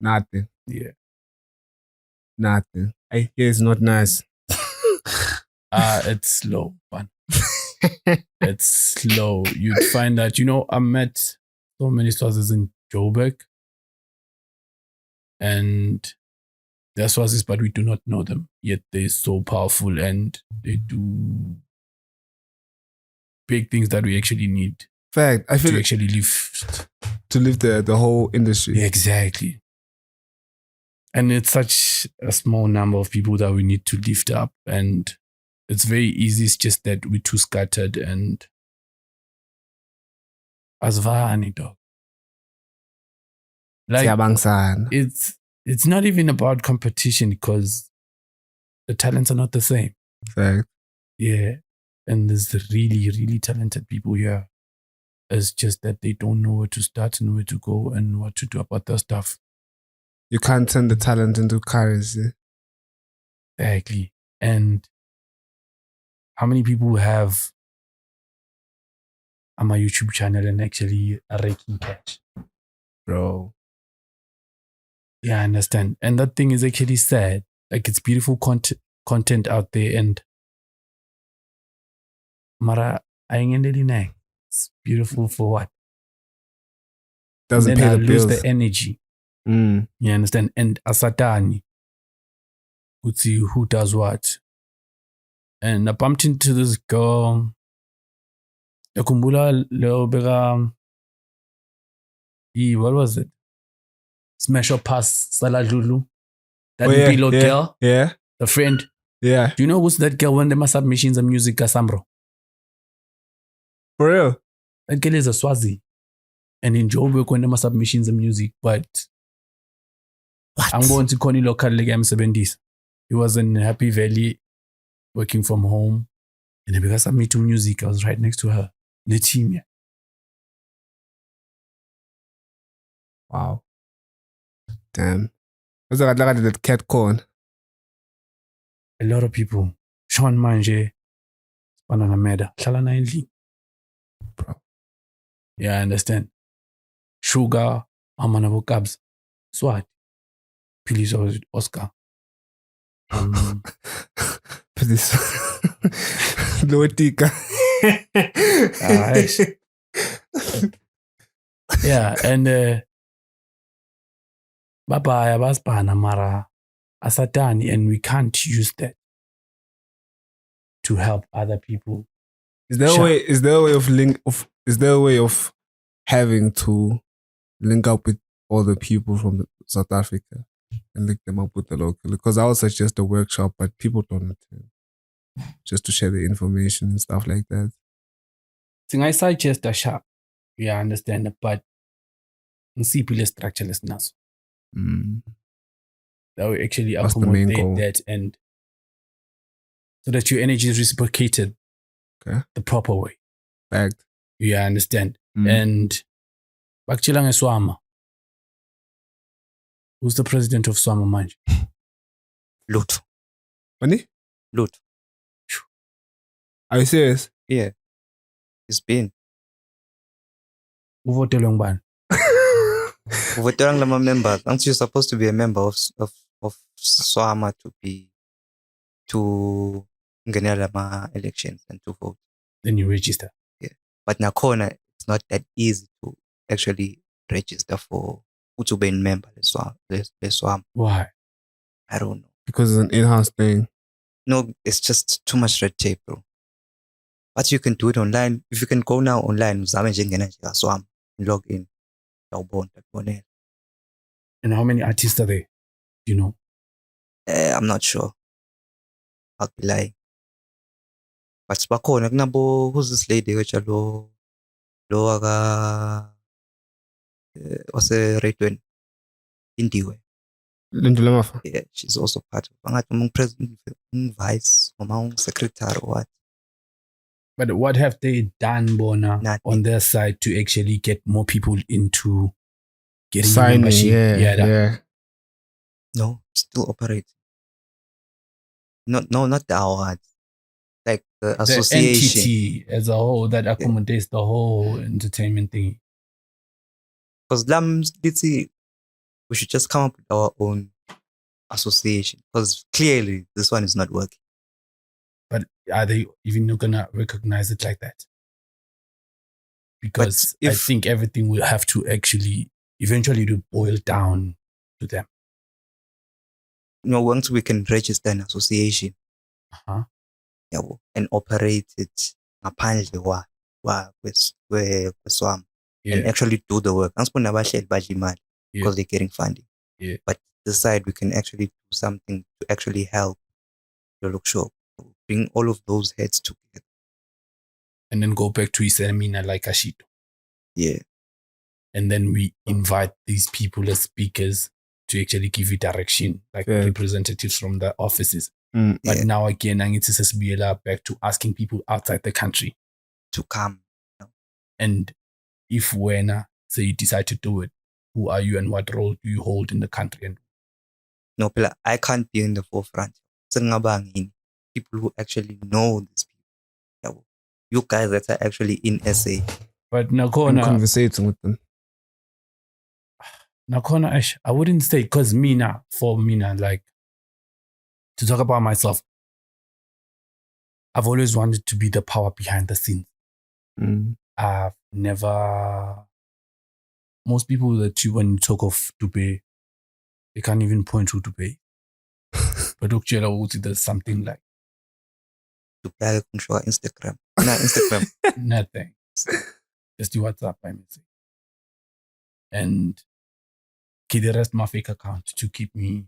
Nothing. Yeah. Nothing. I hear it's not nice. It's slow, man. It's slow. You'd find that, I met so many Swazis in Joburg. And they're Swazis, but we do not know them. Yet they're so powerful and they do big things that we actually need. Fact. I feel to actually lift. To lift the whole industry. Yeah, exactly. And it's such a small number of people that we need to lift up. And it's very easy. It's just that we're too scattered and asvani, dog. Like, it's not even about competition because the talents are not the same. Fact. Yeah. And there's really, really talented people here. It's just that they don't know where to start and where to go and what to do about their stuff. You can't turn the talent into currency. Exactly. And how many people have on my YouTube channel and actually are raking cash? Bro. Yeah, I understand. And that thing is actually sad. Like, it's beautiful content out there and Mara, it's beautiful for what? Doesn't pay the bills. Lose the energy. You understand? And asatani. Would see who does what. And I bumped into this girl. Yakumbula Leobera. What was it? Smash Up Pass Saladulu. That girl. Yeah. The friend. Yeah. Do you know who's that girl when they must have machines of music Kasambro? For real? That girl is a Swazi. And in Joburg when they must have machines of music, but what? I'm going to Connie local like M70s. He was in Happy Valley working from home. And because I made to music, I was right next to her. In the team, yeah. Wow. Damn. What's that cat corn? A lot of people. Sean Manje, Banana Meda, Shalana Inli. Bro. Yeah, I understand. Sugar, Amanabo Cabs, Swat, Please Oscar. Please. Lotika. Yeah, and Baba Basbana Mara Asatani, and we can't use that to help other people. Is there a way of having to link up with all the people from South Africa and link them up with the local? Because I would suggest a workshop, but people don't attend. Just to share the information and stuff like that. I suggest a shop. Yeah, I understand, but see people structureless now. That will actually accommodate that and so that your energy is reciprocated the proper way. Fact. Yeah, I understand. And Bakchilang Swama. Who's the president of Swama Manj? Lut. Money? Lut. Are you serious? Yeah. It's been. Uvotelong ban. Uvotelong lama members. Aren't you supposed to be a member of Swama to get lama elections and to vote? Then you register. Yeah. But Nakona, it's not that easy to actually register for to be a member of Swama. Why? I don't know. Because it's an in-house thing. No, it's just too much red tape, bro. But you can do it online. If you can go now online, Swam, log in. And how many artists are there? Do you know? I'm not sure. I'll be lying. But Spakona, who's this lady? Which are low, what's a rate when? Indiwe. Yeah, she's also part of president, vice, secretary, or what? But what have they done, Bona, on their side to actually get more people into getting a membership? Yeah. No, still operating. Not the awards. Like the association. The entity as a whole that accommodates the whole entertainment thing. Because we should just come up with our own association, because clearly this one is not working. But are they even not gonna recognize it like that? Because I think everything will have to actually eventually to boil down to them. Once we can register an association, and operate it ngaphandle kweswam, and actually do the work. Because they're getting funding. Yeah. But this side we can actually do something to actually help the look show. Bring all of those heads together. And then go back to his demeanor like Ashito. Yeah. And then we invite these people as speakers to actually give you direction, like representatives from the offices. But now again, I need to be back to asking people outside the country to come. And if when say you decide to do it, who are you and what role do you hold in the country? And no, I can't be in the forefront. People who actually know these people. You guys that are actually in SA. But Nakona, conversating with them. Nakona, I wouldn't say, because for me, like, to talk about myself, I've always wanted to be the power behind the scenes. I've never... Most people that when you talk of Dubear, they can't even point to Dubear. But there's something like Dubear control Instagram. No, Instagram. Nothing. Just do WhatsApp by mistake. And keep the rest my fake account to keep me.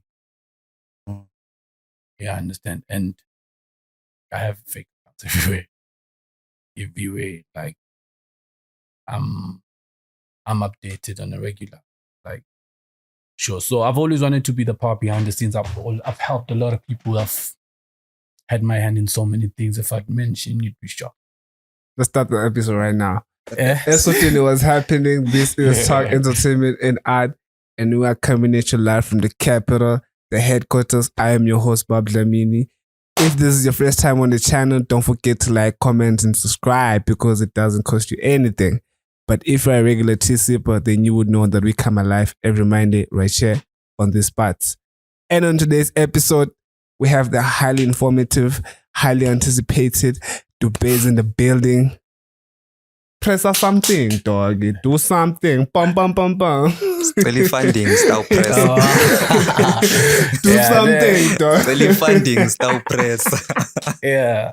Yeah, I understand. And I have fake accounts everywhere. Everywhere. Like I'm updated on a regular. Like sure. So I've always wanted to be the power behind the scenes. I've helped a lot of people. I've had my hand in so many things. If I'd mention, you'd be shocked. Let's start the episode right now. Eswatini was happening. This is Talk Entertainment and Art, and we are coming at you live from the capital, the headquarters. I am your host, Bob Lamini. If this is your first time on the channel, don't forget to like, comment, and subscribe because it doesn't cost you anything. But if you're a regular tea sipper, then you would know that we come alive every Monday right here on this spot. And on today's episode, we have the highly informative, highly anticipated Dubears in the building. Press or something, doggy. Do something. Bum, bum, bum, bum. Belly funding, style press. Do something, dog. Belly funding, style press. Yeah.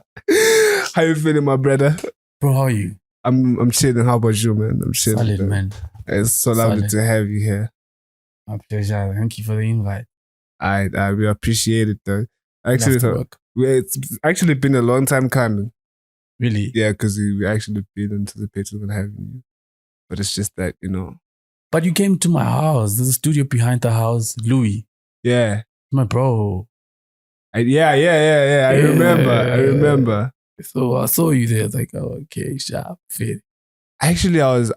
How you feeling, my brother? Bro, how are you? I'm chilling. How about you, man? I'm chilling. Solid, man. It's so lovely to have you here. My pleasure. Thank you for the invite. We appreciate it, though. Actually, it's actually been a long time coming. Really? Yeah, because we actually been anticipating on having you. But it's just that, But you came to my house. There's a studio behind the house. Louis. Yeah. My bro. I remember. So I saw you there. It's like, oh, okay, sharp, fit. Actually, I was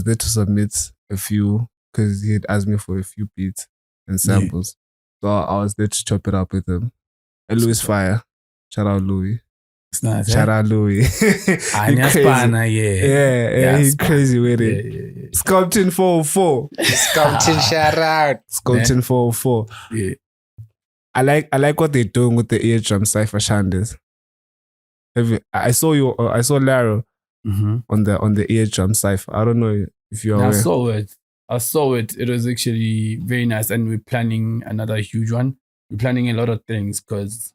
there to submit a few because he had asked me for a few beats and samples. Yeah. So I was there to chop it up with him. And Louis Fire. Shout out Louis. It's nice. Shout out Louis. He's crazy with it. Yeah. Sculpting 404. Sculpting shout out. Sculpting 404. Yeah. I like what they're doing with the eardrum cypher shanders. I saw Laro on the eardrum cipher. I don't know if you're aware. I saw it. It was actually very nice, and we're planning another huge one. We're planning a lot of things because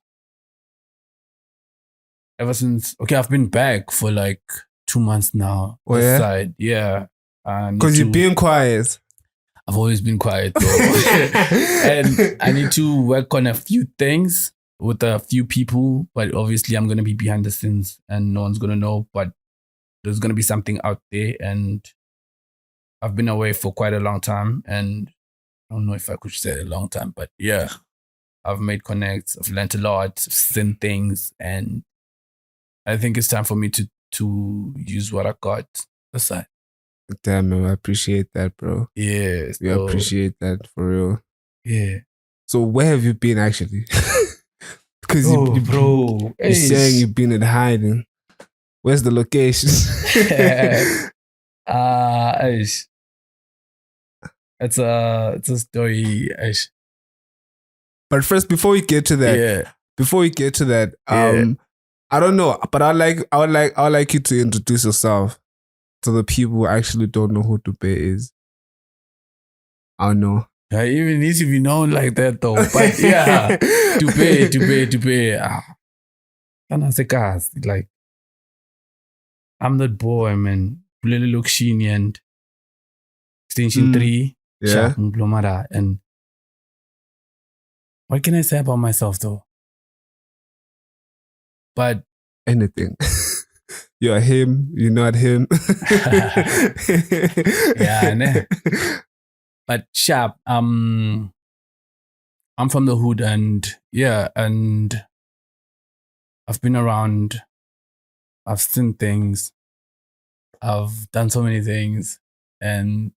ever since I've been back for like 2 months now. Oh yeah, side. Yeah. Because you've been quiet. I've always been quiet though, and I need to work on a few things with a few people, but obviously I'm going to be behind the scenes and no one's going to know, but there's going to be something out there. And I've been away for quite a long time, and I don't know if I could say a long time, but yeah, I've made connects, I've learned a lot, I've seen things, and I think it's time for me to use what I got aside. Damn, man, I appreciate that, bro. Yeah. We appreciate that for real. Yeah. So where have you been actually? Because you're saying you've been in hiding. Where's the location? It's a story. But first, before we get to that, I don't know, but I would like you to introduce yourself to the people who actually don't know who Dubear is. I don't know. I even need to be known like that though. But yeah, Dubear. Like, I'm that boy, man. Really look shiny and extension 3. Yeah. And what can I say about myself though? But anything. You're him, you're not him. Yeah, nah. But sharp, I'm from the hood and I've been around, I've seen things, I've done so many things, and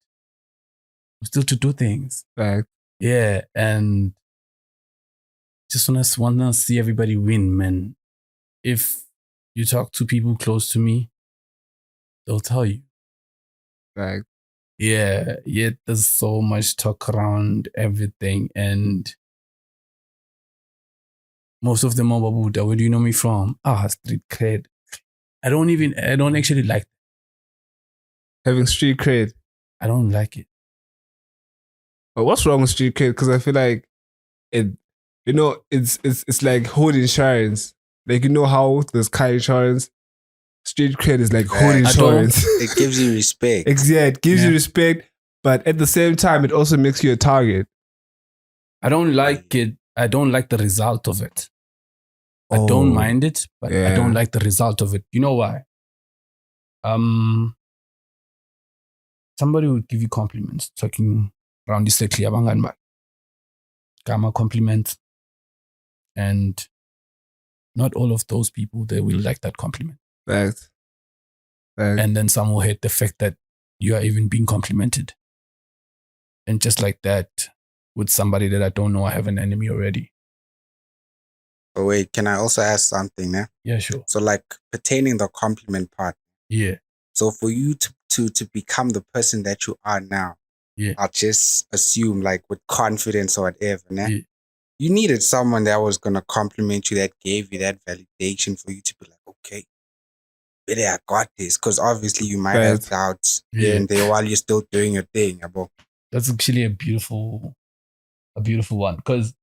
still to do things. Right. Yeah, and just wanna see everybody win, man. If you talk to people close to me, they'll tell you. Right. Yeah, there's so much talk around everything, and most of them are Babuda. Where do you know me from? Street cred. I don't actually like having street cred. I don't like it. But what's wrong with street cred? Because I feel like it's like hood insurance. Like, you know how there's car insurance? Street cred is like hood insurance. It gives you respect. It gives you respect, but at the same time, it also makes you a target. I don't like it. I don't like the result of it. I don't mind it, but I don't like the result of it. You know why? Somebody would give you compliments, talking around the circle, abangan Gamma compliments, and not all of those people, they will like that compliment. Right. And then some will hate the fact that you are even being complimented. And just like that, with somebody that I don't know, I have an enemy already. But wait, can I also ask something? Yeah, sure. So like pertaining the compliment part. Yeah. So for you to become the person that you are now, I'll just assume like with confidence or whatever, you needed someone that was going to compliment you, that gave you that validation for you to be like, okay, really, I got this. Because obviously you might have doubts here and there while you're still doing your thing. That's actually a beautiful one. Because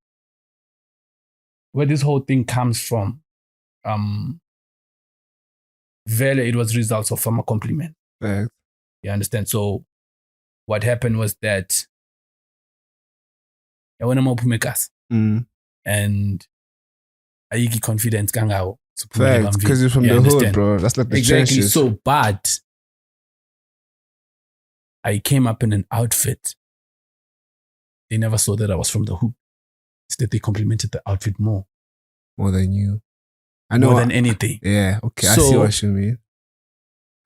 where this whole thing comes from, it was results of a compliment. Right. You understand? So what happened was that I went to and I get confidence kangao. Because you're from the hood, bro. That's like the exactly trenches. so bad. I came up in an outfit. They never saw that I was from the hood. Instead, they complimented the outfit more than you. I know more than anything. Yeah, okay. I see what you mean.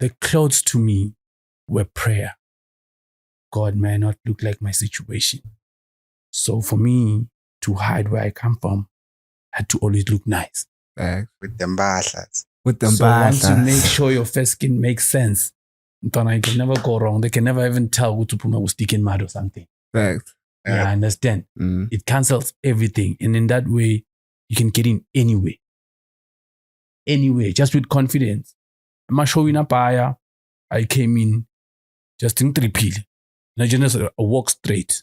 The clothes to me were prayer. God may not look like my situation. So for me to hide where I come from, I had to always look nice. With them bashas. So once you make sure your fair skin makes sense, you can never go wrong. They can never even tell who to put my sticking mad or something. Fact. Yeah, I understand. It cancels everything. And in that way, you can get in anyway. Anyway, just with confidence. I'm showing up. I came in just in triple. And I just walk straight.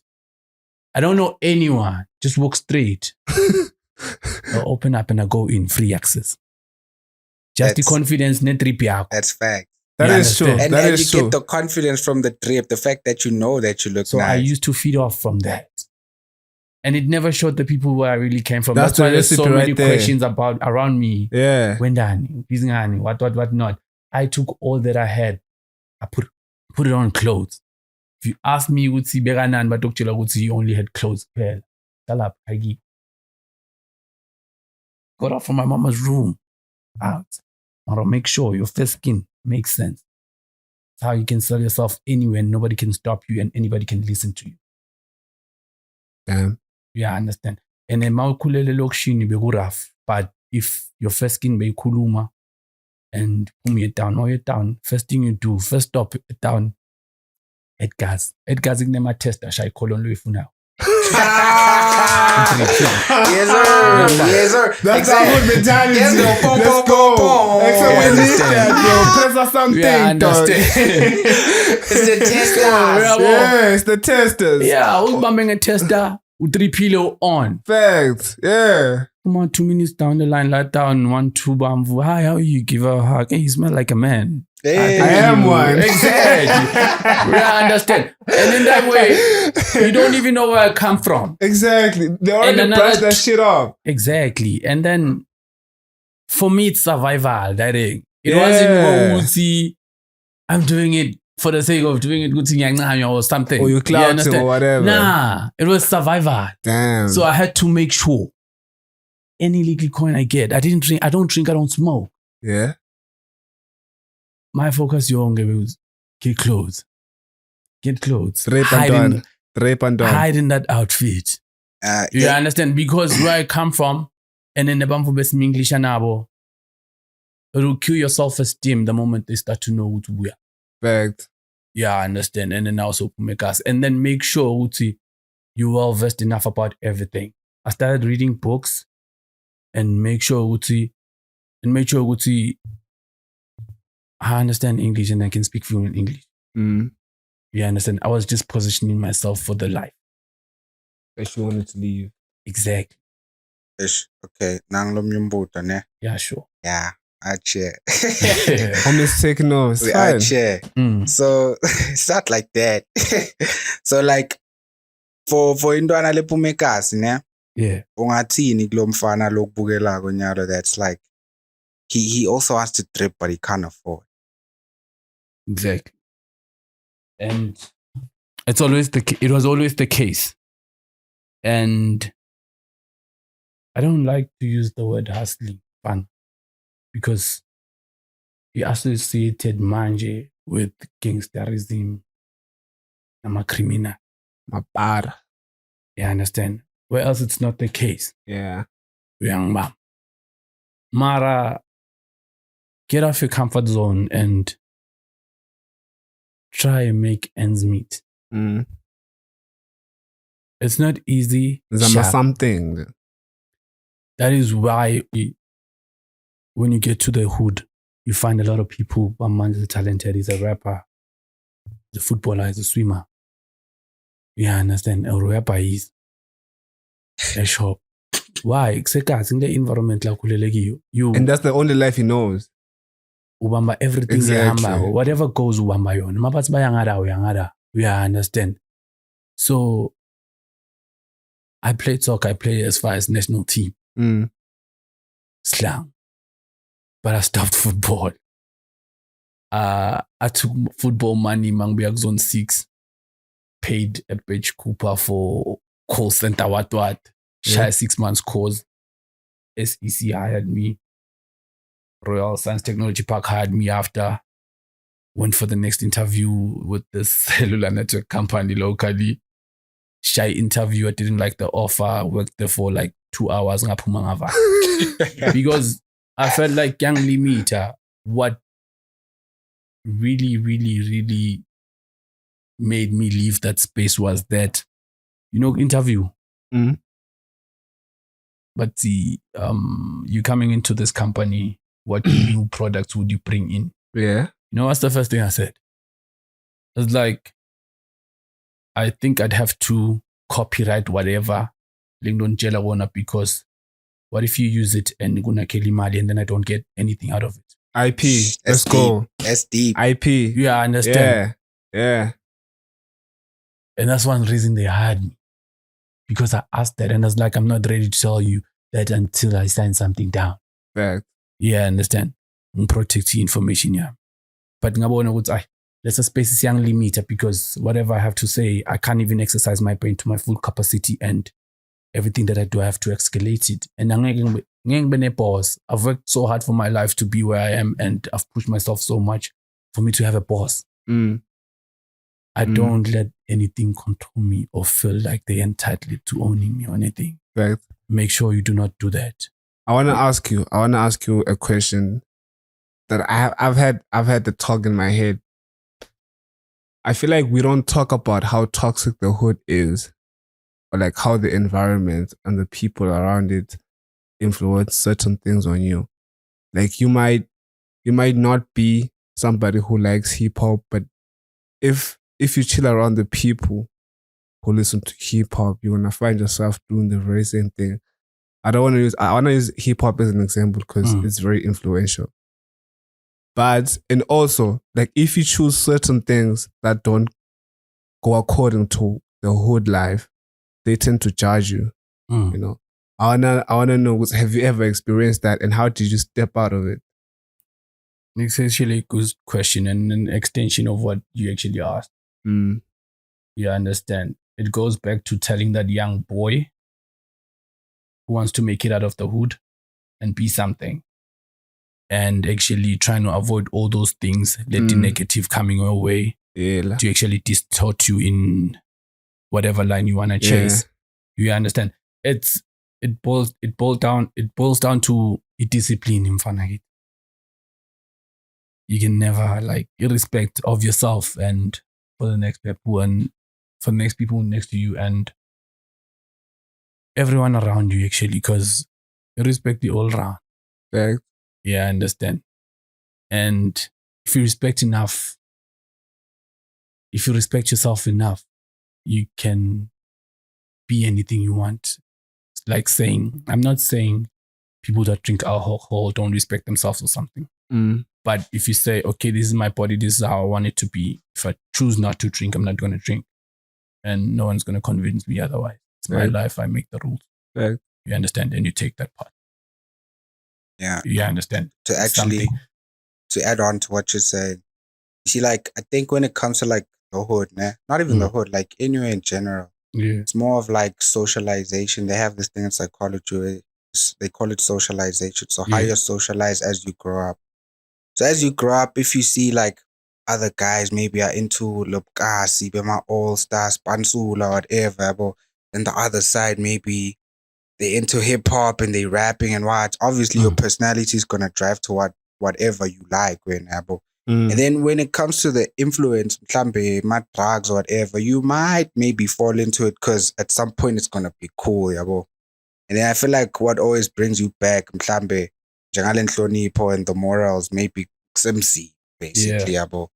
I don't know anyone. Just walk straight. I open up and I go in, free access. Just the confidence, net trip. That's fact. That is true. And you get the confidence from the trip, the fact that you know that you look nice. So I used to feed off from that. And it never showed the people where I really came from. That's why there's so many questions around me. Yeah. When what not. I took all that I had. I put it on clothes. If you ask me, would see Beganan, but Dr. you only had clothes. Got out from my mama's room. Out. I'll make sure your fair skin makes sense. It's how you can sell yourself anywhere and nobody can stop you and anybody can listen to you. Damn. Yeah, I understand. And then mawukhulele lokishini bekuraf, but if your first skin beyikhuluma and you're down, first thing you do, first stop down, Edgar's inema tester shay colon lo ifuna. Yes, sir. Yes, sir. That's our good mentality. Yes, no. Boom, Let's boom, go. boom, boom. Except we need that, bro. Press us something, Yeah, I dog. understand. It's the testers. Yeah, it's the testers. Yeah, ubambing a tester, u3 kilo on. Facts. Yeah. Come on, 2 minutes down the line, let down 1, 2 bambu. Hi, how you give her a hug? Hey, you smell like a man. Hey. I am one. Exactly. Yeah, I understand. And in that way, you don't even know where I come from. Exactly. They already brushed that shit off. Exactly. And then for me, it's survival. That it Yeah. wasn't I'm doing it for the sake of doing it or something. Or you clouting or whatever. Nah, it was survival. Damn. So I had to make sure any legal coin I get, I don't drink, I don't smoke. Yeah. My focus was get clothes. Drape and done. Hide in that outfit. You understand? Because where I come from, and in the Bamfu best English and Abo, it will kill your self-esteem the moment they start to know who to wear. Fact. Yeah, I understand. And then also make us, and then make sure Uti, you well versed enough about everything. I started reading books and make sure Uti, I understand English and I can speak fluent English. Mm. You understand? I was just positioning myself for the life. That you wanted to leave. Exactly. Okay. Ne? Yeah, sure. Yeah. I chair. I'm just taking notes. I chair. Mm. So it's not like that. So like for intwana lepumekasi, ne? Yeah. Ungathini kulo mfana lokubukela konyalo that's like he also has to drip but he can't afford. Exactly. And it was always the case. And I don't like to use the word hustling, fun, because he associated manje with gangsterism, I'm a criminal. My bad. You understand? Where else it's not the case. Yeah. Young man. Mara, get off your comfort zone and try and make ends meet. Mm. It's not easy. Something. That is why when you get to the hood, you find a lot of people. One man is talented, he's a rapper, he's a footballer, he's a swimmer. You understand? A rapper is a shop. Why? It's in the environment like you. And that's the only life he knows. Ubamba everything Exactly. whatever goes ubamba yon. Mabats bayangada. You understand? So I played soccer, I played as far as national team. Mm. Slang. But I stopped football. I took football money, Mangbiak Zone 6, paid a Page Cooper for call center, what. Shy 6 months course. SEC hired me. Royal Science Technology Park hired me after. Went for the next interview with the cellular network company locally. Shy interview, I didn't like the offer. Worked there for like 2 hours. Because I felt like young limiter, what really, really, really made me leave that space was that, interview. Mm-hmm. But you coming into this company, what new products would you bring in? Yeah. What's the first thing I said? It's like, I think I'd have to copyright whatever Lingdon Jela wanna, because what if you use it and gonna kill Mali and then I don't get anything out of it? IP. Let's go. That's deep. IP. Yeah, I understand. Yeah. And that's one reason they hired me. Because I asked that and I was like, I'm not ready to tell you that until I sign something down. Fact. Yeah, I understand. Protect the information, yeah. But there's a space is young limiter, because whatever I have to say, I can't even exercise my brain to my full capacity, and everything that I do, I have to escalate it. And I've worked so hard for my life to be where I am, and I've pushed myself so much for me to have a boss. Mm. I don't let anything control me or feel like they're entitled to owning me or anything. Fact. Make sure you do not do that. I want to ask you a question that I've had the tug in my head. I feel like we don't talk about how toxic the hood is, or like how the environment and the people around it influence certain things on you. Like you might not be somebody who likes hip hop, but if you chill around the people who listen to hip hop, you're gonna find yourself doing the very same thing. I want to use hip hop as an example because it's very influential. But and also like if you choose certain things that don't go according to the hood life, they tend to judge you. You know, I wanna know, have you ever experienced that, and how did you step out of it? It's actually a good question and an extension of what you actually asked. You understand? It goes back to telling that young boy who wants to make it out of the hood and be something, and actually trying to avoid all those things, let the negative coming your way to actually distort you in whatever line you want to chase. You understand? It boils down to a discipline in front. You can never like irrespect of yourself and for the next people and for the next people next to you and everyone around you actually, because you respect the all round. Right. Yeah, I understand. And if you respect yourself enough, you can be anything you want. It's like saying, I'm not saying people that drink alcohol don't respect themselves or something. But if you say, okay, this is my body, this is how I want it to be. If I choose not to drink, I'm not going to drink. And no one's going to convince me otherwise. It's my life. I make the rules. Right. You understand? And you take that part. Yeah. You understand? To actually, to add on to what you said, you see, like, I think when it comes to like the hood, not even the hood, like anywhere in general, it's more of like socialization. They have this thing in psychology, they call it socialization. So how you socialize as you grow up. So as you grow up, if you see like other guys maybe are into Lubkasi, Bema All Stars, Pansula, whatever, then the other side maybe they're into hip hop and they rapping and what. Obviously, your personality is gonna drive to whatever you like, and then when it comes to the influence, mhlambe, drugs or whatever, you might maybe fall into it because at some point it's gonna be cool, yabo. And then I feel like what always brings you back, mhlambe, njengale nhlonipho and the morals, maybe XMC, basically, yabo.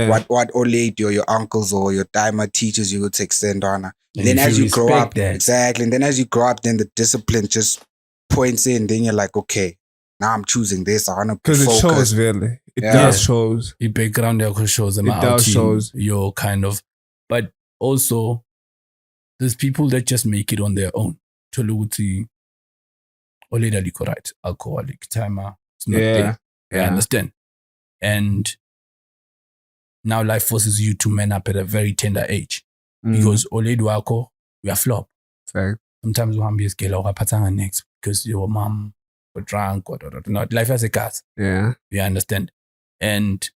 What old lady or your uncles or your timer teaches you to extend on. And then as you grow up, exactly. And then as you grow up, then the discipline just points in. Then you're like, okay, now I'm choosing this. I want to because it shows really. It does shows. The background shows them. It does shows your kind of, but also there's people that just make it on their own. Choluti, Oleda right, alcoholic timer. It's not there. I understand. And now life forces you to man up at a very tender age. Because Oledu wako, we are flop. Fact. Sometimes we be scale or patanga next because your mom or drunk or not. Life has a cat. Yeah. You understand? And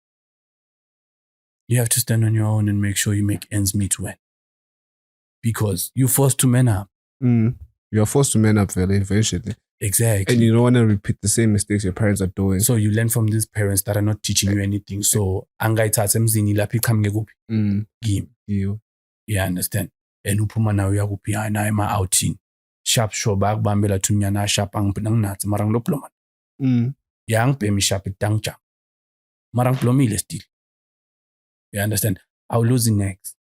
you have to stand on your own and make sure you make ends meet when. Because you're forced to man up. You're forced to man up very eventually. Exactly. And you don't want to repeat the same mistakes your parents are doing. So you learn from these parents that are not teaching you anything. So angaithathe emzini lapho iqhamuke kuphi? Game. You understand? And uphuma nawe uyakuphi na ema-outing. Sharp show bakubambela thunyana sharp anginathi mara ngilobloma. Ya ngibhemi sharp itangja. Mara ngiblomile still. You understand? I'll lose next.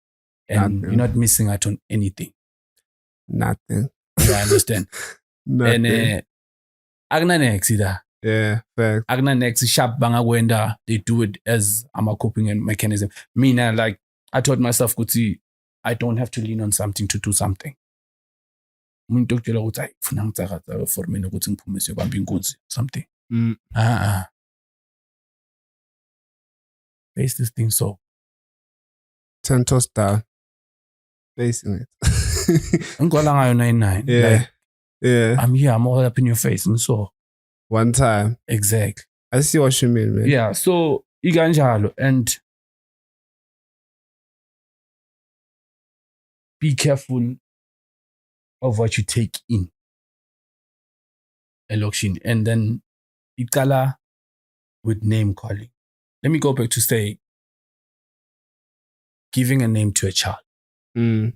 And you're not missing out on anything. Nothing. You understand? Nothing. And agna next either. Yeah, fact. Agna next sharp bangagwenda. They do it as a coping mechanism. Me now, like I told myself, Kuti, I don't have to lean on something to do something. Something. Face this thing so. 10 toes down. Facing it. Yeah. I'm here, I'm all up in your face. And so. One time. Exactly. I see what you mean, man. Yeah, so iganjalo and be careful of what you take in. Election. And then ikala with name calling. Let me go back to say giving a name to a child. Mm.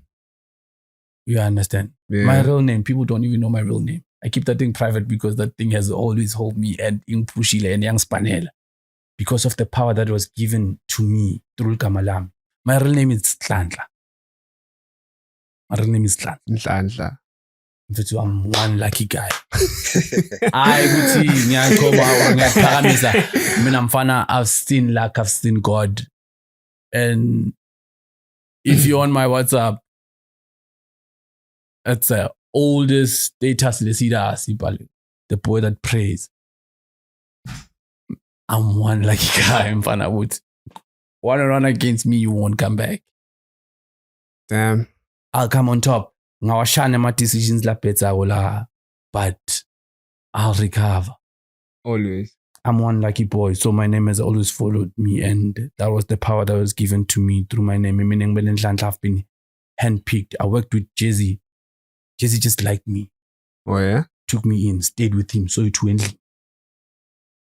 You understand? Yeah. My real name, people don't even know my real name. I keep that thing private because that thing has always held me and in pushile and young spanel because of the power that was given to me through Kamalam. My real name is Tlandla. My real name is Tlandla. Nhlanhla. I'm one lucky guy. I've seen luck, I've seen God. And if you're on my WhatsApp, it's the oldest status the boy that prays. I'm one lucky guy. I'm fana would want to run against me, you won't come back. Damn. I'll come on top. Ngawashane my decisions la peta but I'll recover. Always. I'm one lucky boy, so my name has always followed me, and that was the power that was given to me through my name. Meaning, I've been handpicked. I worked with Jazzy. Jazzy just liked me. Oh yeah. Took me in, stayed with him, so it went.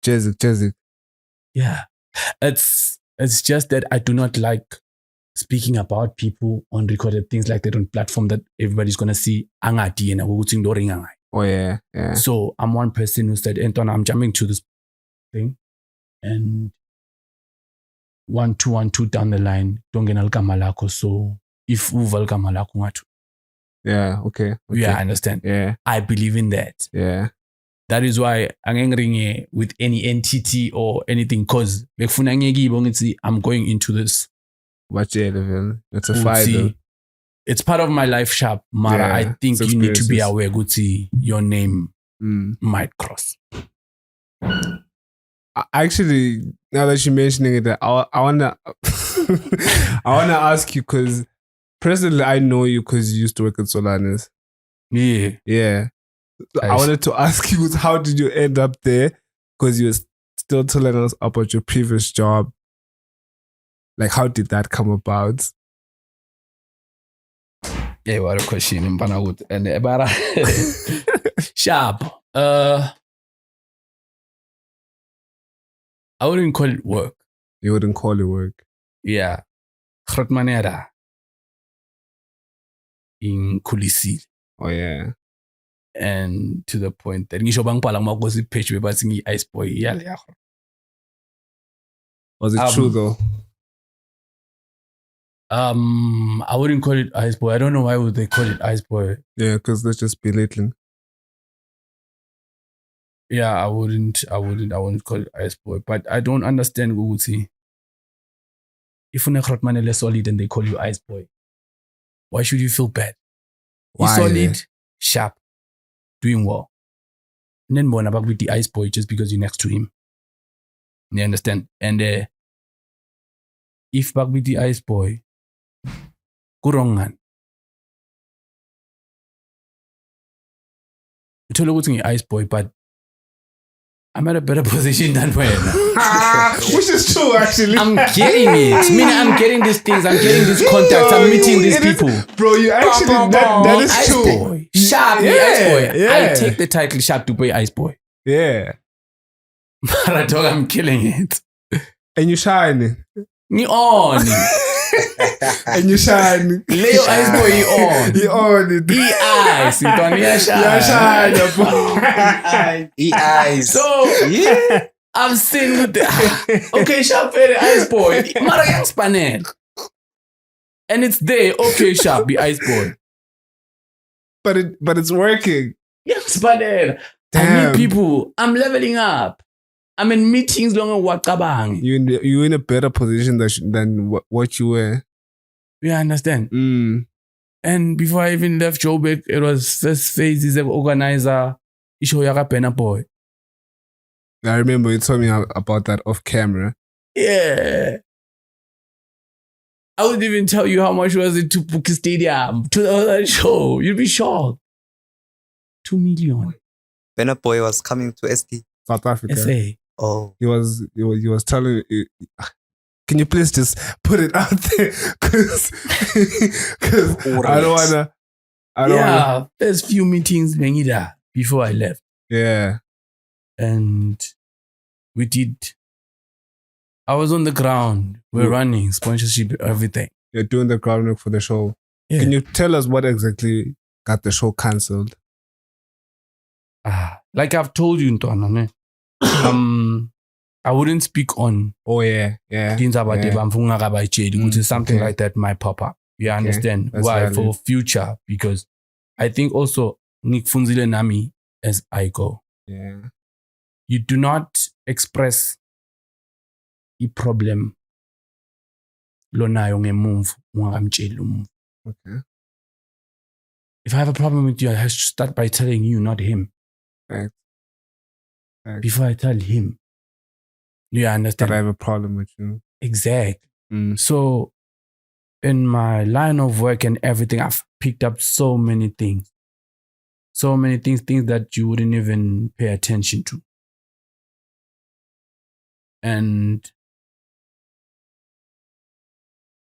JazziQ. Yeah, it's just that I do not like speaking about people on recorded things like that on platform that everybody's gonna see. Oh yeah. Yeah. So I'm one person who said, Anton, I'm jumping to this thing, and 1 2 1 2 down the line, don't get malako. So if uval malako, Yeah. Okay. yeah, I understand. Yeah. I believe in that. Yeah. That is why I'm angry with any entity or anything, because I'm going into this. Watch it, level. It's a fight though. It's part of my life sharp, Mara. Yeah, I think it's you need to be experiences. aware, Gucci, your name might cross. Actually, now that you're mentioning it, I wanna ask you, because personally I know you because you used to work at Solanis. Yeah. Yeah. So I wanted to ask you, how did you end up there? Because you were still telling us about your previous job. Like, how did that come about? Yeah, what a question. And sharp. I wouldn't call it work. You wouldn't call it work. Yeah. Groot manera. In Kulisi. Oh yeah. And to the point that ngisho bangibhala kuma-gossip page bebathi ngiyi-ice boy. Yeah. Was it true though? I wouldn't call it ice boy. I don't know why would they call it ice boy. Yeah, because that's just belittling. Yeah, I wouldn't call it ice boy. But I don't understand Guguti. If you're not solid and they call you ice boy, why should you feel bad? You're solid, sharp, doing well. And then born about with the ice boy just because you're next to him. You understand? And if back with the ice boy, kurongan. You told me ice boy, but I'm at a better position than when. Which is true, actually. I'm getting it. I'm getting these things. I'm getting these contacts. I'm meeting these people. Bro, you actually, that is ice true. Boy. Sharp, ice boy. Yeah. I take the title Sharp to play ice boy. Yeah. But I'm killing it. And you shine. You on. And you shine. Leo ice boy, you on. You on it. He eyes. You don't shine. He eyes. So, yeah. I'm sitting with the okay, Sharp, ice boy. Mara Spanel. And it's there. Okay, Sharp, be ice boy. But it's working. Yes, Spanel. I meet people. I'm leveling up. I'm in meetings long and wakabang. You're in a better position than what you were. Yeah, I understand. And before I even left Joburg, it was first phase as an organizer. Boy. I remember you told me about that off camera. Yeah. I would even tell you how much was it to book a stadium, to the other show. You'd be shocked. 2 million. When a boy was coming to ST. South Africa. SA. Oh. He was telling you, can you please just put it out there? Because I don't wanna. There's few meetings before I left. Yeah. And I was on the ground. We're running, sponsorship, everything. You're doing the groundwork for the show. Yeah. Can you tell us what exactly got the show cancelled? Like I've told you, Ntwana, I wouldn't speak on Oh yeah. things about something like that might pop up. You understand? That's Why? valid. For future, because I think also Nikfunzile Nami as I go. Yeah. You do not express a problem lonayo ngemuva ungakamtsheli umuntu. Okay. If I have a problem with you, I have to start by telling you, not him. Right. Before I tell him. You understand? But I have a problem with you. Exactly. So in my line of work and everything, I've picked up so many things. So many things that you wouldn't even pay attention to. And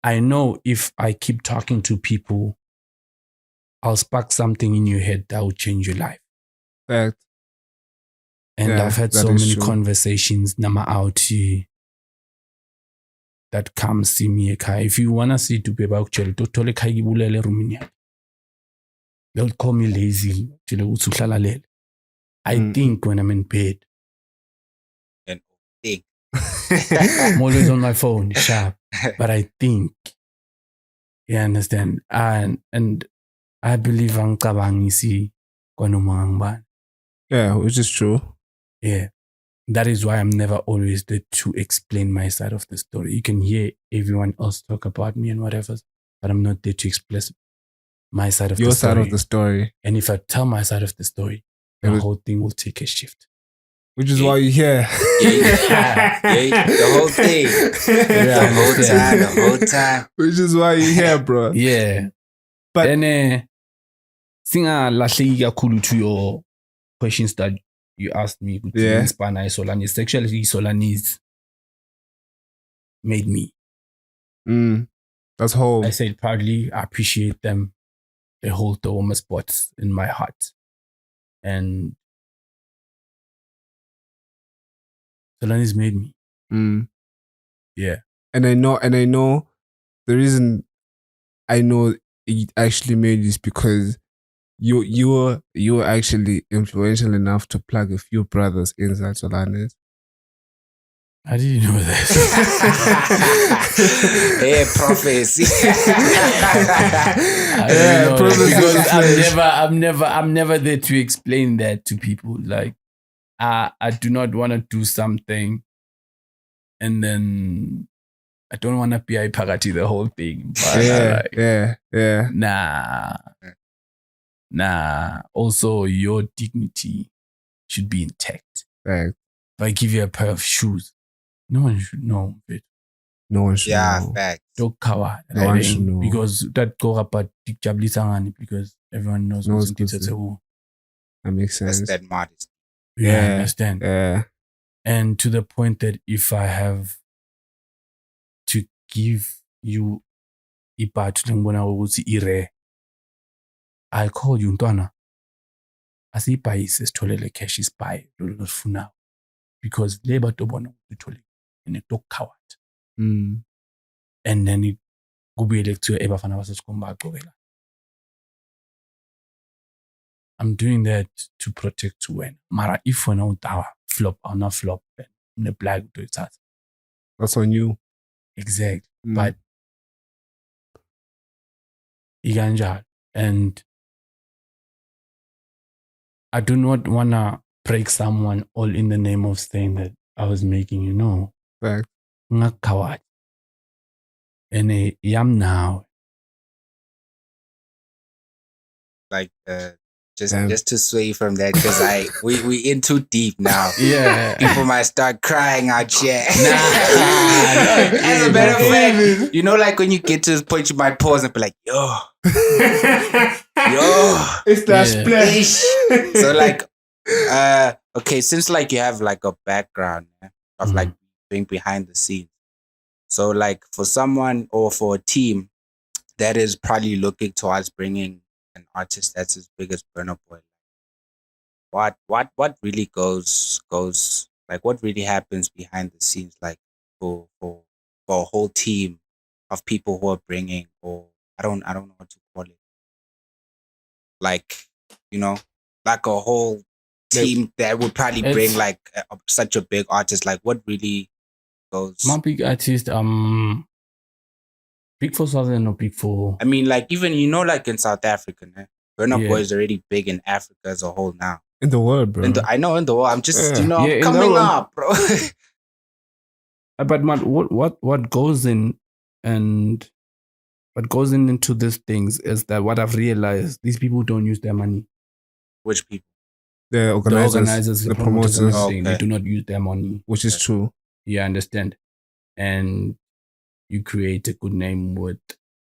I know if I keep talking to people, I'll spark something in your head that will change your life. Fact. And Yeah, I've had that so is many true. conversations that come see me. If you want to see Dubear, they'll call me lazy. I think when I'm in bed. And think. I'm always on my phone, sharp. But I think. You understand? And I believe I'm kabangisi kwanomangban. Yeah, which is true. Yeah. That is why I'm never always there to explain my side of the story. You can hear everyone else talk about me and whatever, but I'm not there to express my side of Your the story. side of the story. And if I tell my side of the story, the whole thing will take a shift. Which is why you're here. The whole thing. The whole time. Which is why you're here, bro. Yeah. But then, singa lahleki kakhulu to your questions that you asked me. Yeah. Solanis. Sexuality Solanis made me. That's whole. I said proudly, I appreciate them. They hold the warmest spots in my heart. And Solanis made me. Yeah. And I know the reason I know it actually made is because you were actually influential enough to plug a few brothers inside Solanis. I didn't know that. Hey, prophecy. Because I'm never there to explain that to people. Like, I do not want to do something and then I don't want to be a pagati the whole thing. But Yeah. Nah. Also, your dignity should be intact. Right. If I give you a pair of shoes, no one should know it. No one should know. Facts. Don't cover. No one should know. Because that go up at because everyone knows what's That makes sense. That's that modesty. Yeah, I understand. Yeah. And to the point that if I have to give you I'll call you Ntwana. Asipa is tolele cash is buy now. Because labor to bono tole and it took coward. And then it go be to Ebafana was I'm doing that to protect when. Mara if we know flop or not flop, then the black do it. That's on you. Exactly. But Iganja, and I do not wanna break someone all in the name of saying that I was making you know. Right. Not coward. And yam now. Like just to sway from that, because we in too deep now. Yeah. People might start crying out here. Nah. As a matter of fact, you know, like when you get to this point, you might pause and be like, yo. It's that splash. So like, okay, since like you have like a background of like being behind the scenes. So like for someone or for a team that is probably looking towards bringing an artist that's as big as Burna Boy, what really goes like what really happens behind the scenes, like for a whole team of people who are bringing, or I don't know what to call it. Like, like a whole team that would probably bring like such a big artist. Like, what really goes? My big artist, big for Southern or big for? I mean, like even like in South Africa, Burna Boy is already big in Africa as a whole now. In the world, bro. I know in the world. I'm just I'm in coming up, bro. But what goes in and what goes into these things is that what I've realized, these people don't use their money. Which people? The organizers, the promoters, and everything. They do not use their money. Which is true. Yeah, I understand. And you create a good name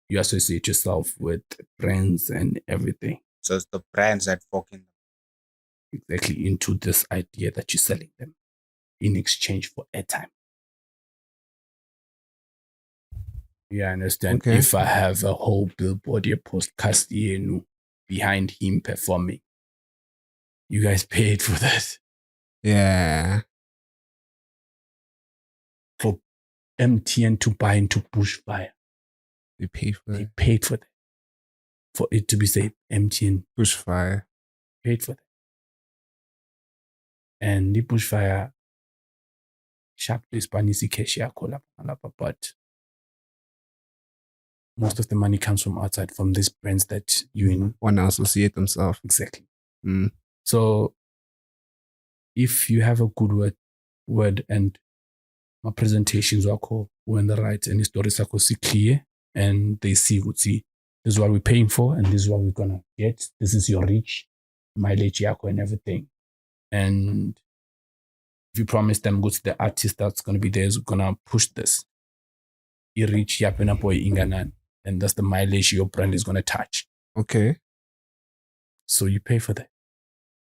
you associate yourself with brands and everything. So it's the brands that fucking exactly into this idea that you're selling them in exchange for airtime. Yeah, I understand. Okay. If I have a whole billboard, a postcast behind him performing, you guys paid for that. Yeah. For MTN to buy into Bushfire. They paid for that. They paid for that. For it to be said, MTN. Bushfire. Paid for that. And the Bushfire sharply Spanish cash but most of the money comes from outside, from these brands that you want to associate themselves. Exactly. So if you have a good word and my presentations are when the right and the stories are clear and they see this is what we're paying for and this is what we're gonna get. This is your reach, mileage yako and everything. And if you promise them go to the artist that's gonna be there is gonna push this. You reach yapena boy inganan. And that's the mileage your brand is going to touch. Okay. So you pay for that.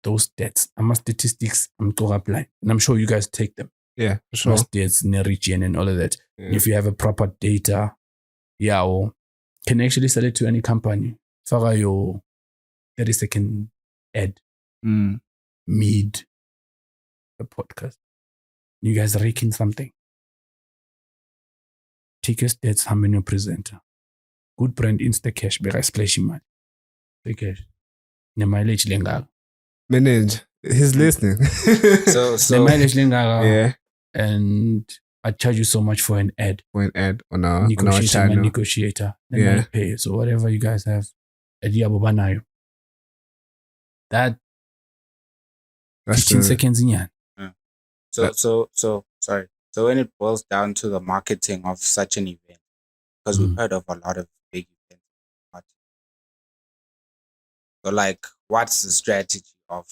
Those debts. I'm a statistics. I'm to apply. And I'm sure you guys take them. Yeah, for sure. Most debts, region and all of that. Yeah. If you have a proper data, or can actually sell it to any company. For your 30-second ad. Mid a podcast. You guys raking something. Take your stats, how many presenter. Good brand insta cash beka splash imali. Cash. Ne mileage lengaga. Manage. He's listening. so ne mileage lengaga. Yeah. And I charge you so much for an ad. For an ad on our channel. Negotiator. Then I pay. So whatever you guys have, that's 15 seconds in yan. So sorry. So when it boils down to the marketing of such an event, because we've heard of a lot of big events. So like, what's the strategy of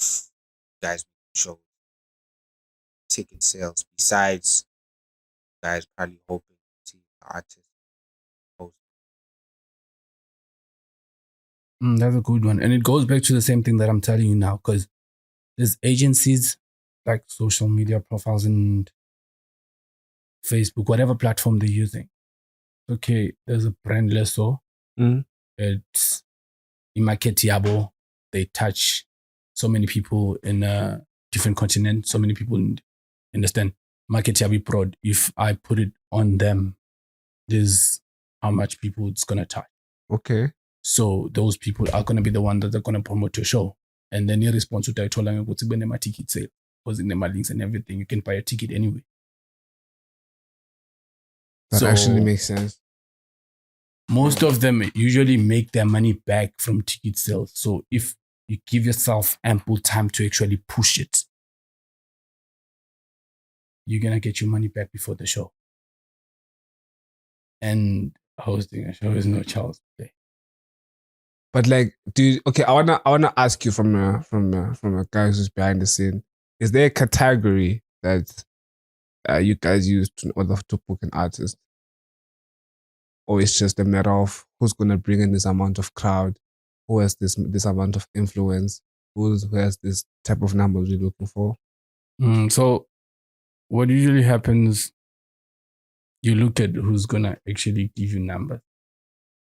guys show ticket sales besides guys probably hoping to see the artist post? That's a good one. And it goes back to the same thing that I'm telling you now, because there's agencies like social media profiles and Facebook, whatever platform they're using. Okay, there's a brand Leso. It's in market Yabo. They touch so many people in a different continent. So many people understand market Yabi prod. If I put it on them, there's how much people it's gonna touch. Okay. So those people are gonna be the one that are gonna promote your show. And then your response to that my ticket sale, because in the links and everything, you can buy a ticket anyway. That actually makes sense. Most of them usually make their money back from ticket sales. So if you give yourself ample time to actually push it, you're going to get your money back before the show. And hosting a show is no child's play. But like, I wanna ask you from a guy who's behind the scene. Is there a category that you guys use in order to book an artist? Or it's just a matter of who's going to bring in this amount of crowd, who has this amount of influence, who has this type of numbers you're looking for? So what usually happens, you look at who's going to actually give you numbers.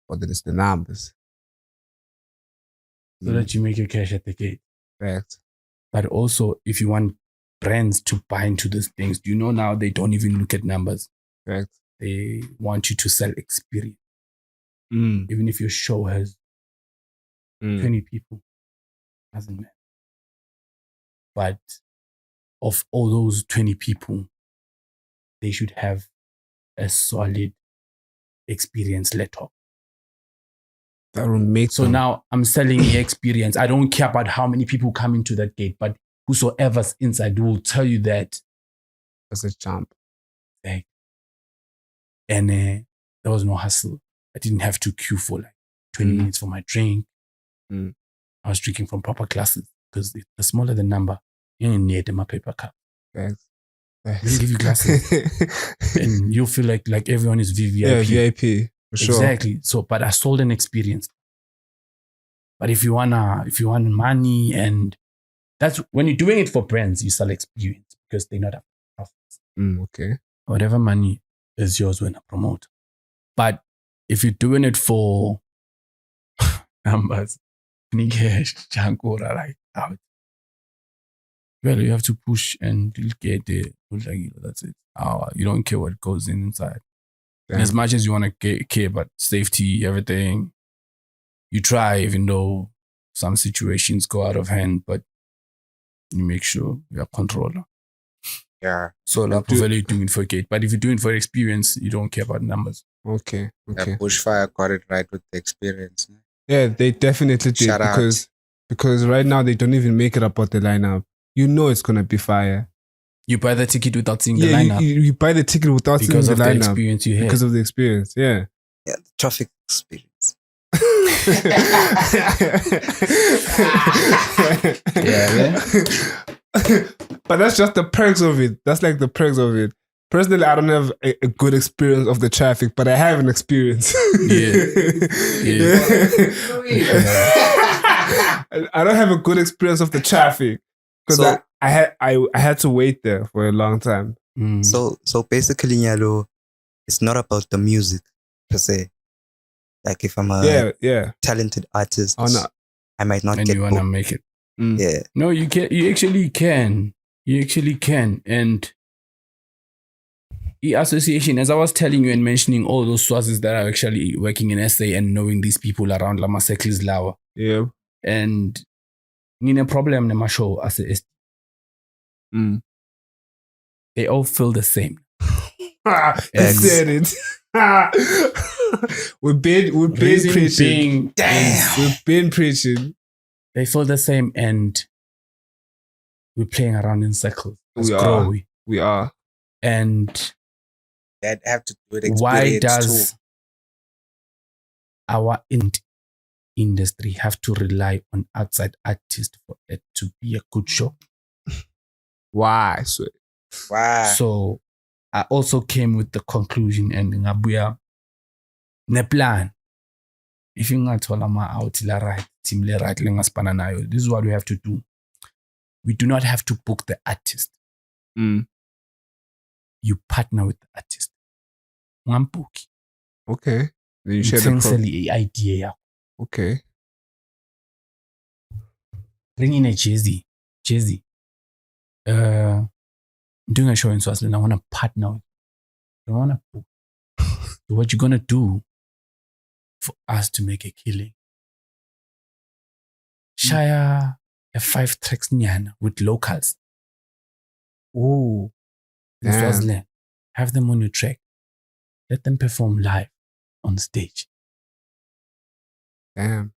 Or then it's the numbers. So that you make your cash at the gate. Correct. But also, if you want brands to buy into these things, now they don't even look at numbers. Correct. They want you to sell experience. Mm. Even if your show has 20 people, doesn't matter. But of all those 20 people, they should have a solid experience letter. That will make So now I'm selling the experience. I don't care about how many people come into that gate, but whosoever's inside will tell you that as a champ. And there was no hustle. I didn't have to queue for like 20 minutes for my drink. I was drinking from proper classes because the smaller the number, you need my paper cup. Thanks. We'll give you glasses. And you'll feel like everyone is VIP. Yeah, VIP. For sure. Exactly. So, but I sold an experience. But if you want money, and that's when you're doing it for brands, you sell experience because they not have profits. Okay. Whatever money is yours when I promote. But if you're doing it for numbers, like out. Well, you have to push and you'll get there. That's it. You don't care what goes inside. And as much as you want to care about safety, everything, you try, even though some situations go out of hand, but you make sure you're a controller. Yeah. So like you're doing it for gate. But if you're doing it for experience, you don't care about numbers. Okay. Yeah, Bushfire got it right with the experience. Yeah, they definitely did because right now they don't even make it about the lineup. You know it's gonna be fire. You buy the ticket without seeing the lineup. You buy the ticket without seeing the lineup. Because of the experience you had. Because of the experience, yeah. Yeah, the traffic experience. But that's just the perks of it. That's like the perks of it. Personally, I don't have a good experience of the traffic, but I have an experience. I don't have a good experience of the traffic because I had to wait there for a long time. So basically, Nyalo, it's not about the music per se. Like if I'm a talented artist, I might not get. You wanna make it? Yeah. No, you can. You actually can. You actually can. And the association, as I was telling you and mentioning all those sources that are actually working in SA and knowing these people around Lama Seklis Lawa. Yeah. And Nina problem in my show as a they all feel the same. I said it. We've been preaching. We've been preaching. They feel the same, and we're playing around in circles. We are. And that have to do with experience. Why does our industry have to rely on outside artists for it to be a good show? Why? So I also came with the conclusion and ngabuya ne plan. If you ngathola ma out la right, team le right le ngaspana nayo, this is what we have to do. We do not have to book the artist. You partner with the artist. Ngambuki. Okay. Then you share the idea. Okay. Bring in a Jazzy. I'm doing a show in Swaziland. I want to partner with you. I want to book. So what you gonna do for us to make a killing? Share a 5 tracks nyana with locals. Oh, in Swaziland. Have them on your track. Let them perform live on stage. Damn.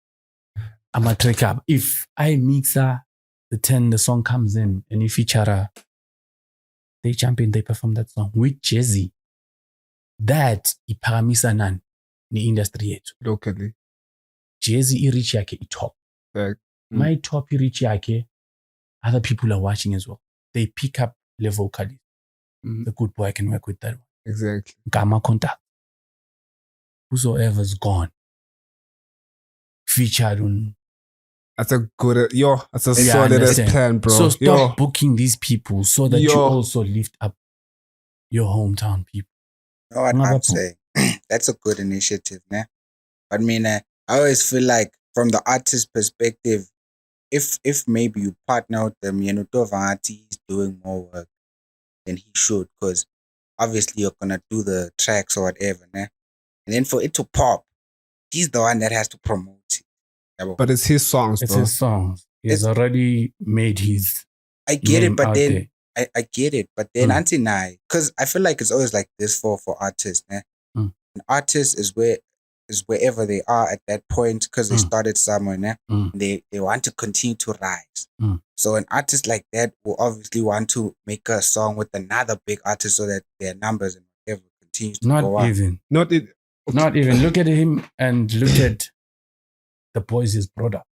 I'm a track up. If I mix the 10, the song comes in, and you feature they jump in, they perform that song with Jazzy. That iphakamisa nani ni industry yethu locally. Jazzy i-reach yakhe i-top. My top i-reach yakhe, other people are watching as well. They pick up the vocalist. The good boy can work with that one. Exactly. Gama contact. Whosoever's gone. Featured on. That's a good, that's a solid plan, bro. So stop booking these people so that you also lift up your hometown people. You know what I'm saying? That's a good initiative, né? But I mean, I always feel like from the artist perspective, if maybe you partner with them, you know, Tovati is doing more work than he should, because obviously you're gonna do the tracks or whatever, né? And then for it to pop, he's the one that has to promote it. But it's his songs, It's bro. his songs. He's already made his. I get it, but then there. I get it, but then until now, because I feel like it's always like this for artists, né? An artist is wherever they are at that point because they started somewhere, né? They want to continue to rise. So an artist like that will obviously want to make a song with another big artist so that their numbers and whatever continues to go up. Not even. Look at him and look at the boys he's brought up.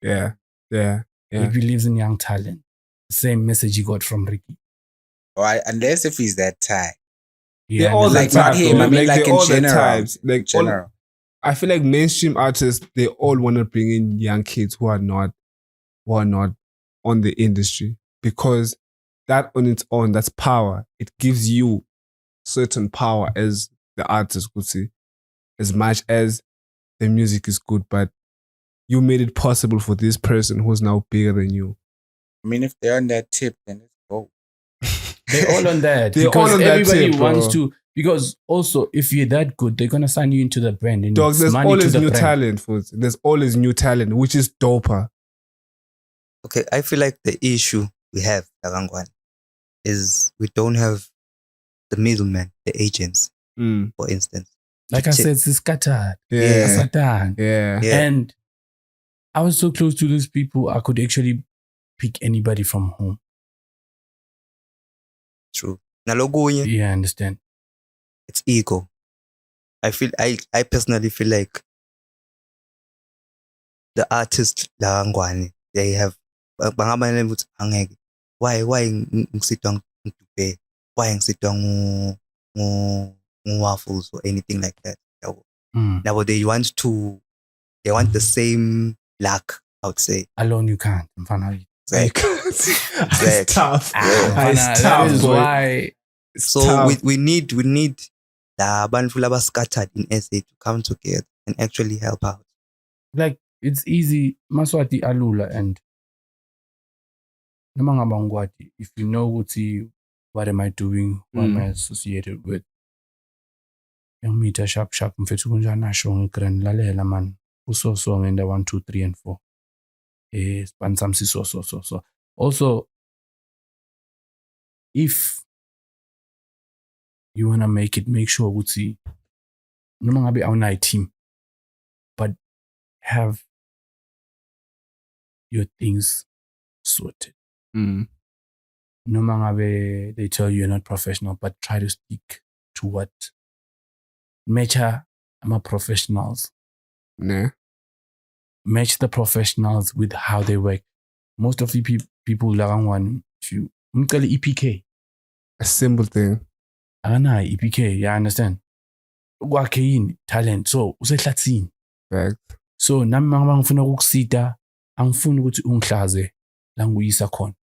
Yeah. He believes in young talent. Same message he got from Ricky. Well, unless if he's that type. Yeah, all the time. Not him. I mean, like in general. Like general. I feel like mainstream artists, they all want to bring in young kids who are not on the industry, because that on its own, that's power. It gives you certain power as the artist could see, as much as the music is good, but you made it possible for this person who's now bigger than you. I mean, if they're on that tip, then let's go. They're all on that. They're all on that everybody tip, wants bro. to. Because also, if you're that good, they're gonna sign you into the brand. And Dog, there's always new brand. talent, folks. There's always new talent, which is doper. Okay, I feel like the issue we have, Tarangwan, is we don't have the middleman, the agents, for instance. Like I said, it's scattered. Yeah. Yeah. And I was so close to those people, I could actually pick anybody from home. True. Nalogunye. Yeah, I understand. It's ego. I personally feel like the artists Langwani, they have why ngisitwa Dubear, why ngisitwa waffles or anything like that. Now they want the same luck, I would say. Alone you can't. Exactly. It's tough. That is why. So we need the bantu scattered in SA to come together and actually help out. Like, it's easy. Maswati alula, and if you know what am I doing, what am I associated with, young meter sharp mfethu kunjani asho ngigran lalela man uso song and 1 2 3 and 4 span some so also if you want to make sure ukuthi noma ngabe awunayo team, but have your things sorted. Noma ngabe they tell you you're not professional, but try to stick to what match professionals. Nah. Match the professionals with how they work. Most of the people larangwan, if you EPK, a simple thing. EPK, yeah, I understand. Wakhe talent, so usehlathini. Fact. So nami ngifuna ukukusita, angifuni ukuthi ungihlaze la nguyisa khona.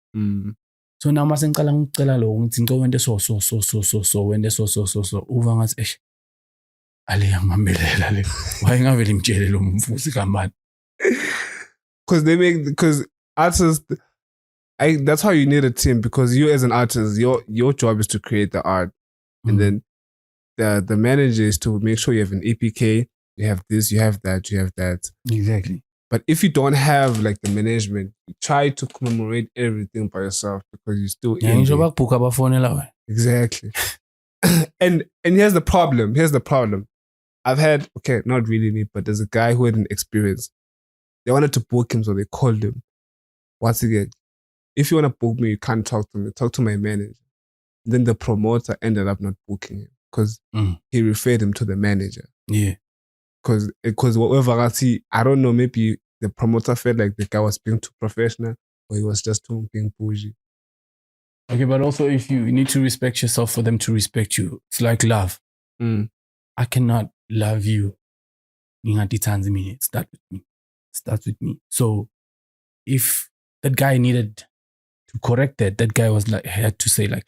So now mase ngicala ngicela lo ngithi ngicela wente so wente so uva ngathi ale yangamelela le. Why ngavele imtshele lo mfusi kamani? Because artists, that's how you need a team, because you as an artist, your job is to create the art, and then the manager is to make sure you have an EPK, you have this, you have that. Exactly. But if you don't have like the management, you try to commemorate everything by yourself because you still Exactly. and here's the problem. I've had, okay, not really me, but there's a guy who had an experience. They wanted to book him, so they called him. Once again, if you want to book me, you can't talk to me. Talk to my manager. Then the promoter ended up not booking him because he referred him to the manager. Yeah. Because whatever I don't know, maybe the promoter felt like the guy was being too professional or he was just being bougie. Okay, but also if you need to respect yourself for them to respect you, it's like love. I cannot love you. It starts with me. So if that guy needed to correct that guy was like, had to say like,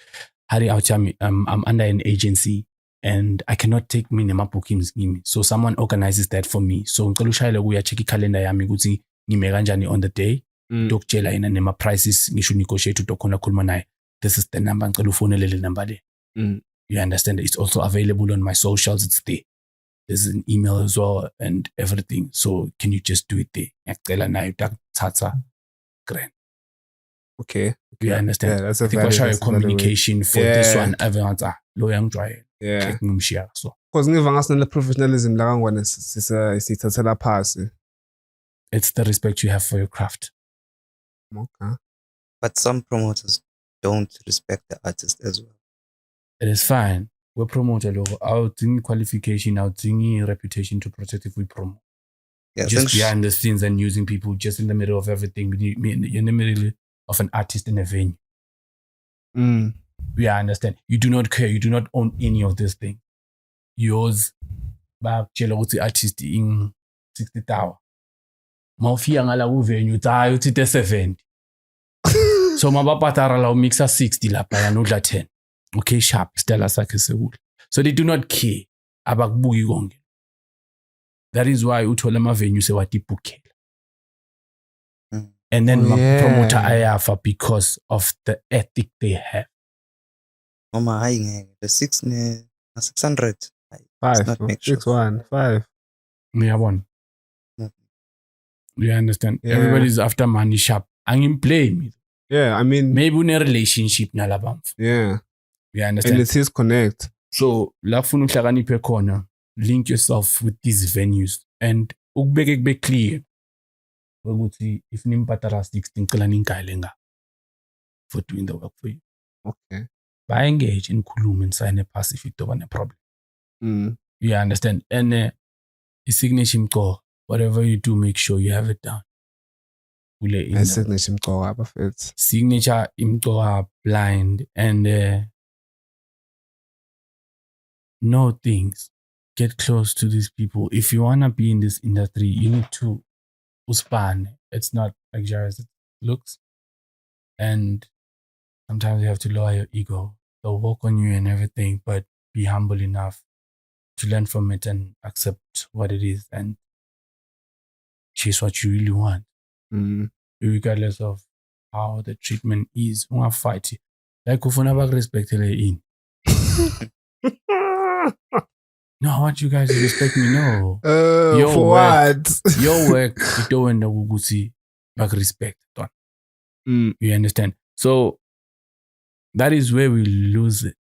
Hari Auchami, I'm under an agency and I cannot take minimum bookings. So someone organizes that for me. So we are checking calendar yami guti nimeganjani on the day. Dok chela ina nema prices nishu negotiate to dokona kulmanai. This is the number ngicela ufonelele number le. You understand? It's also available on my socials. It's there. There's an email as well and everything. So can you just do it there? Okay. You understand? Yeah, that's a I think I show communication for this one. Everyone's Yeah. So Because ngiva ngasinale professionalism la kangwane sithathela phasi. it's the respect you have for your craft. Okay. But some promoters don't respect the artist as well. It is fine. We promote our qualification, our reputation to protect if we promote. Yeah, Just behind the scenes and using people just in the middle of everything. In the middle of an artist in a venue. Yeah, I understand. You do not care. You do not own any of this thing. Yours, back the artist in 60,000. Mafia ngala ku venue tayo uthi 70. So mabapatara la mixa 60 lapha ya nodla 10. Okay, sharp stella sakhe sekule. So they do not care abakubuki konke. That is why uthola ama venue sewatibukela. And then promoter ayafa because of the ethic they have. Mama hayi the 600. 5, 6, 1, 5. Yeah, one. You understand? Yeah. Everybody's after money sharp. I'm blame. Yeah, I mean maybe in a relationship nalabamf. Yeah. You understand? And it is connect. So la funa uhlakaniphe khona, link yourself with these venues and ukubeke kube clear. Ukuthi if nimpatara 60 ngicela ningayile nga for doing the work for you. Okay. Ba engage in khuluma and sign a pass if you don't have a problem. You understand? And signature mqo, whatever you do, make sure you have it down. Signature mqo signature imqo blind and know things. Get close to these people. If you wanna be in this industry, you need to uspan. It's not luxurious it looks. And sometimes you have to lower your ego. They'll work on you and everything, but be humble enough to learn from it and accept what it is and chase what you really want. Regardless of how the treatment is. Fight. Like ufuna bakurespectele in. No, I want you guys to respect me. No. Your for work, what? Your work, you don't know back respect. You understand? So that is where we lose it.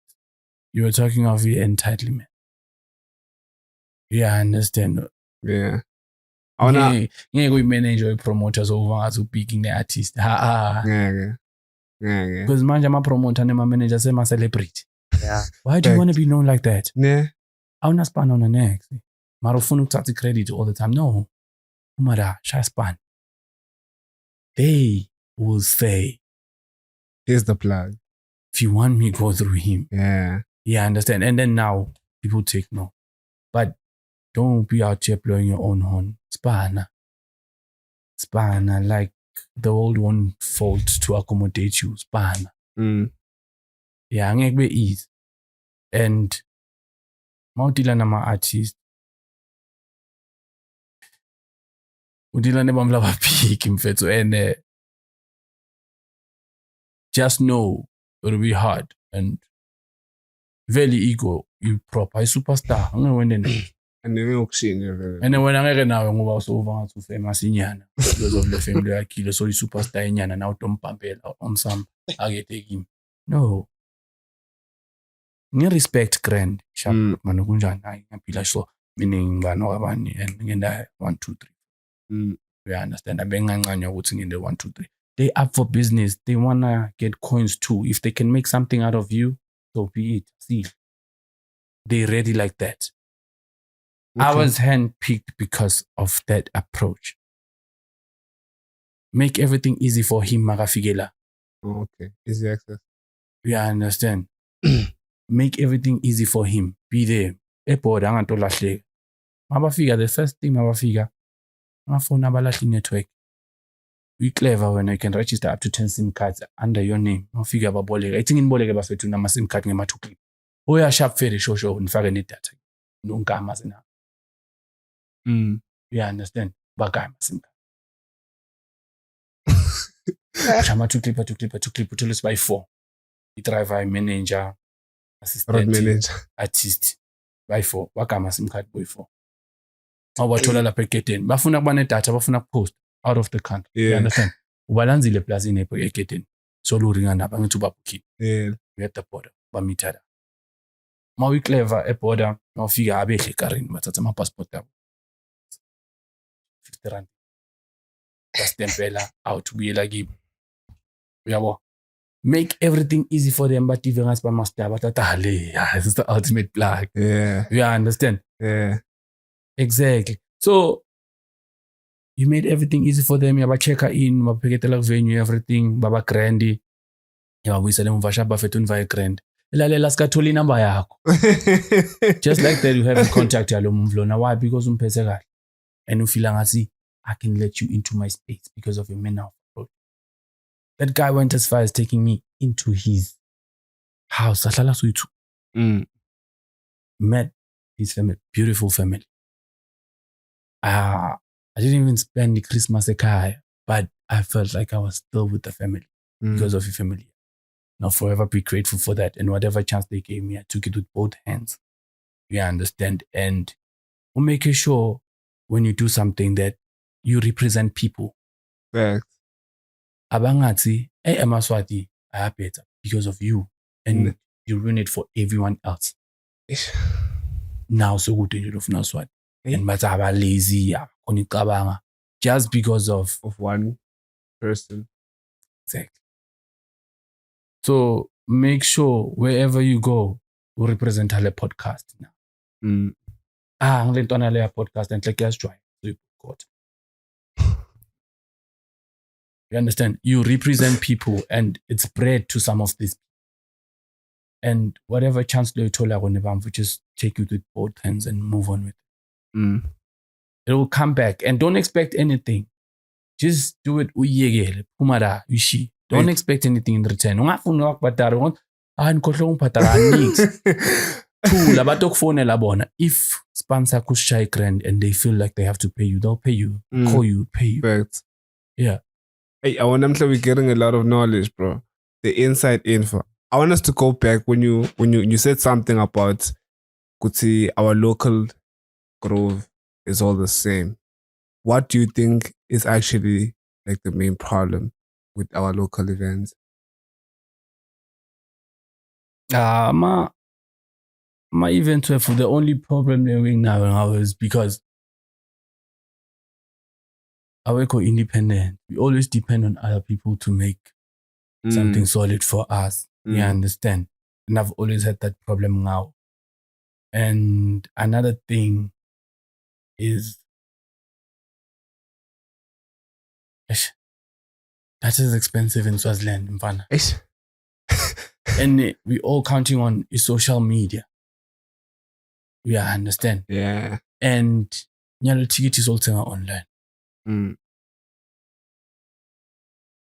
You were talking of the entitlement. Yeah, I understand. Yeah. We manage promoters over as picking the artist. Yeah. Because manja ma promoter and my manager say my celebrity. Yeah. Why do you want to be known like that? Yeah. I wanna span on the next. Marufunu tati credit all the time. No. Umara, shy span. They will say, here's the plug. If you want me, go through him. Yeah. Yeah, I understand. And then now people take no. But don't be out here blowing your own horn. Spana, like the old one fault to accommodate you. Spana. Yeah, angeke be easy. And mawudila nama artist. Udila nebamla bapiki mfethu and just know it'll be hard and very ego you proper superstar. And then when angeke nawe ngoba usova ngathi ufamous inyana because of the family yakhe so superstar inyana now utompampela on some akethe kimi. No. Respect grand sharp manje kunjani hayi ngaphila so meaning ngibano abanye and ngenda 1 2 3. You understand? Abengancane ukuthi ngende 1 2 3. They up for business. They wanna get coins too. If they can make something out of you, so be it. See, they ready like that. Okay. I was handpicked because of that approach. Make everything easy for him, Magafigela. Oh, okay, easy access. Yeah, I understand. Make everything easy for him. Be there. Airport, I'm going to Mabafika, the first thing Mabafika, my phone Abalashi network. We clever when I can register up to 10 SIM cards under your name. Mafika baboleka. I think in boleka bafethu nama SIM card ngema-2 Oya sharp very shosho nifake nedata. Nongama zina. You understand? Bagama SIM card. Chama 2 clip, uthola by 4. I driver, manager, road manager, artist by 4 wakama sim card boy 4 awathola lapha egedeni bafuna kuba nedatha bafuna post out of the country. You understand? Ubalanzile plazini egedeni solo uringa nabo ngithi ubabukile. We at the border bamithada mawi clever eborder mawufika abehle ekarini bathatha ama passport abo 50 rand bastempela out ubuyela kibo. Uyabo, make everything easy for them, but even as by master batatale, this is the ultimate plug. You understand? Exactly. So you made everything easy for them. Yaba check in, bapeketela venue, everything, baba grandi. Yaba wisele mvasha bafetun via grand. Elalela skatholi number yakho. Just like that, you have contact yalo mvlo. Now why? Because umphethe kahle. And you feel like I can let you into my space because of your manner of approach. That guy went as far as taking me into his house. Met his family, beautiful family. I didn't even spend the Christmas at Kaya, but I felt like I was still with the family because of your family. I'll forever be grateful for that. And whatever chance they gave me, I took it with both hands. You understand? And we'll make sure when you do something that you represent people. Facts. Abangati, Emaswati, I have better because of you. And you ruin it for everyone else. Now, so good to you of Naswati. And but I'm lazy, just because of one person. Exactly. So make sure wherever you go, we represent a podcast now. I'm going to a podcast and like us join. You understand? You represent people and it's bred to some of these people. And whatever chance you told we just take you with both hands and move on with it. It will come back. And don't expect anything. Just do it. Don't expect anything in return. If sponsor could shy grand and they feel like they have to pay you, they'll pay you, call you, pay you. Facts. Yeah. Hey, I want them to be getting a lot of knowledge, bro. The inside info. I want us to go back when you said something about Kuti, our local grove is all the same. What do you think is actually like the main problem with our local events? My events were for the only problem they're doing now is because I work independent. We always depend on other people to make something solid for us. You understand? And I've always had that problem now. And another thing is that is expensive in Swaziland, Mfana. And we all counting on social media. We understand. Yeah. And the ticket is also online.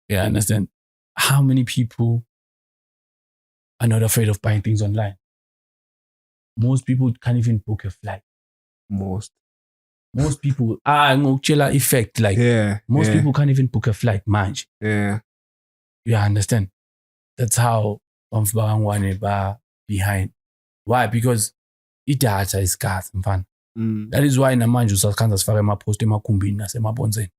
Yeah, understand. How many people are not afraid of buying things online? Most people can't even book a flight. Most people ngokutshela effect like most people can't even book a flight manje. Yeah. You understand? That's how ba behind. Why? Because idatha is scarce, mfana. That is why namanje usakhanza sifaka emapost emakhumbini nasemabonzeni.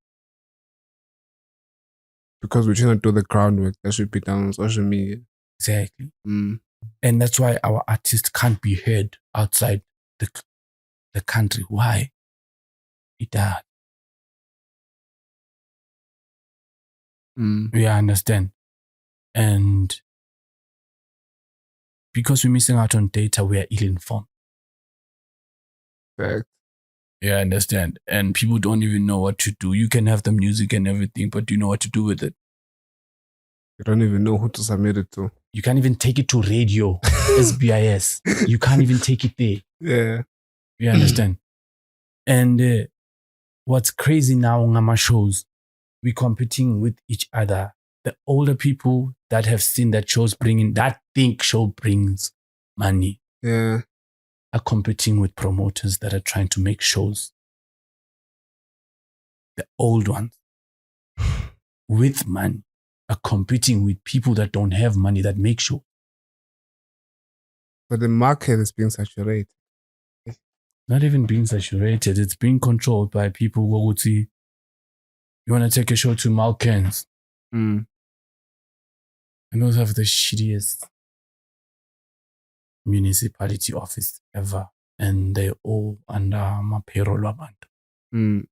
Because we're trying to do the groundwork that should be done on social media. Exactly. And that's why our artists can't be heard outside the country. Why? It does. We understand. And because we're missing out on data, we are ill-informed. Fact. Yeah, I understand. And people don't even know what to do. You can have the music and everything, but do you know what to do with it? You don't even know who to submit it to. You can't even take it to radio, SBIS. You can't even take it there. Yeah. You understand? And what's crazy now on our shows, we're competing with each other. The older people that have seen that think show brings money. Yeah. Are competing with promoters that are trying to make shows. The old ones with money are competing with people that don't have money that make shows. But the market is being saturated. Not even being saturated, it's being controlled by people who would see, you want to take a show to Malkins. Mm. And those have the shittiest municipality office ever. And they're all under my payroll amount. Mm.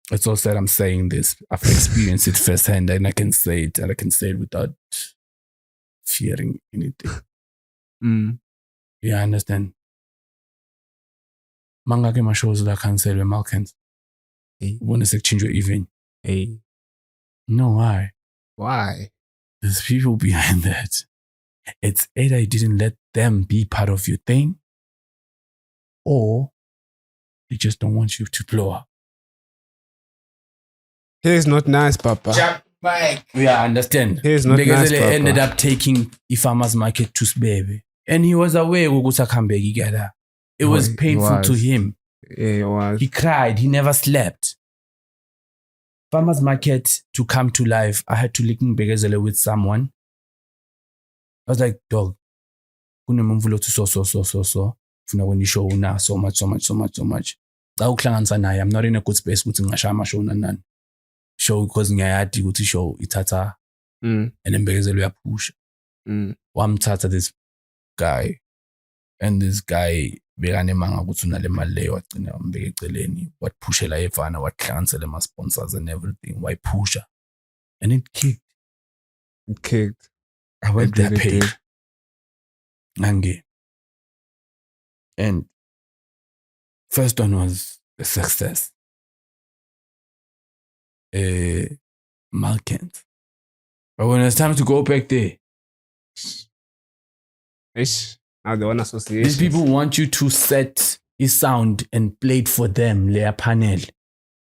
It's all sad I'm saying this. I've experienced it firsthand and I can say it, and I can say it without fearing anything. Mm. Yeah, I understand. Mangake ma shows la cancel Malkins. Hey. When is change your event? Hey. No, why? Why? There's people behind that. It's either you didn't let them be part of your thing, or they just don't want you to blow up. He's not nice, Papa. Yeah, I understand. He's not nice, Papa. Ended up taking Ifama's market to Sbebe. And he was away with Gusakambegi together. It was painful to him. Yeah, it was. He cried. He never slept. Farmers market to come to life. I had to link Begezele with someone. I was like, dog, kunemumvulo to so. When you show now so much. I'm not in a good space with ngashama show nan. Show because ngayati ukuthi show itata. And then Begezele ya push. Wamthatha this guy. And this guy bekanemanga ukuthi unale mali leyo wagcina wambeka eceleni watpushela evana wahlanganisela ama sponsors and everything. Why pusher? And it kicked. I went there paid. And first one was a success. Malkins. But when it's time to go back there, now they want association. These people want you to set a sound and play it for them, their panel.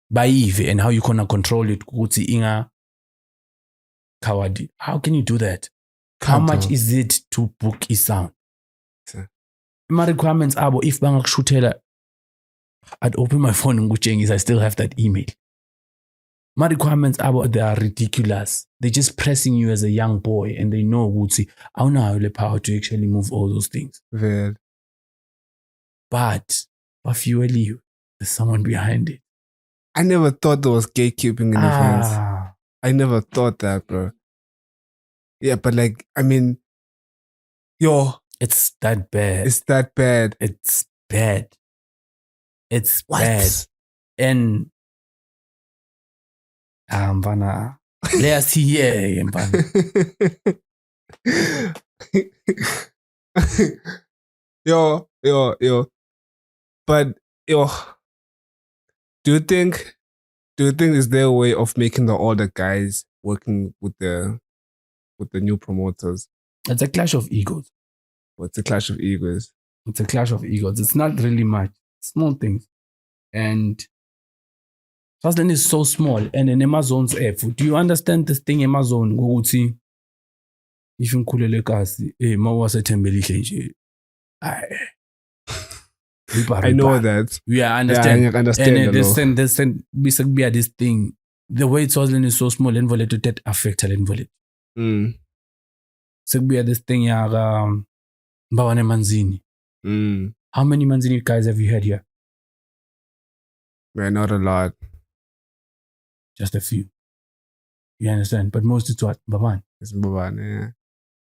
By Eve, and how you gonna control it. How can you do that? How much is it to book a sound? My requirements are, if bangak shootela, I'd open my phone and go change. I still have that email. My requirements are, they are ridiculous. They're just pressing you as a young boy, and they know Wootsie, I don't know how the power to actually move all those things. Well. But fuelly, there's someone behind it. I never thought there was gatekeeping in events. I never thought that, bro. Yeah, but like, I mean, it's that bad. It's that bad. It's bad. It's what? Bad. And Mvana, let's see Mvana. Yo. But do you think is there a way of making the older guys working with the new promoters? It's a clash of egos. What's a clash of egos? It's a clash of egos. It's not really much. Small things. And Swaziland is so small, and in Amazon's app, do you understand this thing Amazon? If you kulele kasi, mawasa tembelihle nje. I know that. Yeah, I understand. Yeah, I understand. And this thing, the way Swaziland is so small, involved that affect involved. So we this thing Mbawane Manzini. How many Manzini guys have you had here? Man, not a lot. Just a few. You understand? But most it's what? Baban. It's Baban, yeah.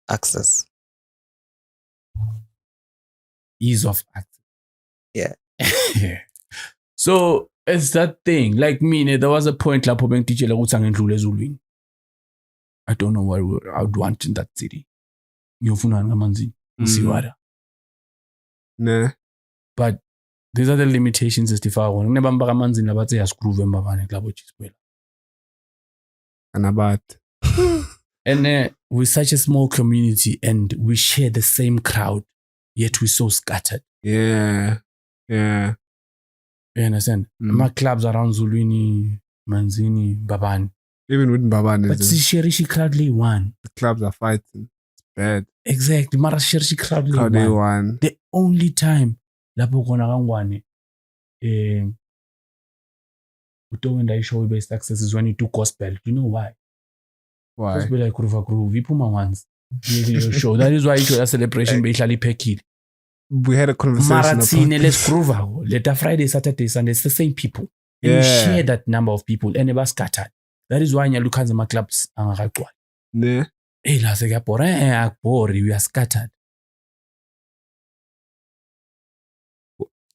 Access. Ease of access. Yeah. Yeah. So it's that thing. Like me, there was a point like I don't know what I would want in that city. Nah. But these are the limitations as the and we're such a small community and we share the same crowd, yet we're so scattered. Yeah. You understand? My clubs around Zulwini, Manzini, Baban. Even with Baban, but Sherishi crowdly one. The clubs are fighting. It's bad. Exactly. Mara Sherishi crowdly one. The only time lapo kona kangwane when I show best access is when you do gospel. Do you know why? Why? Gospel like Kuruva Groove. We put my ones. show. That is why you a celebration behlali phekile. We had a conversation Marathine, let's groove out. Later Friday, Saturday, Sunday, it's the same people. And we share that number of people and they were scattered. That is why you look at the clubs angakaqwa. Ne. We are scattered.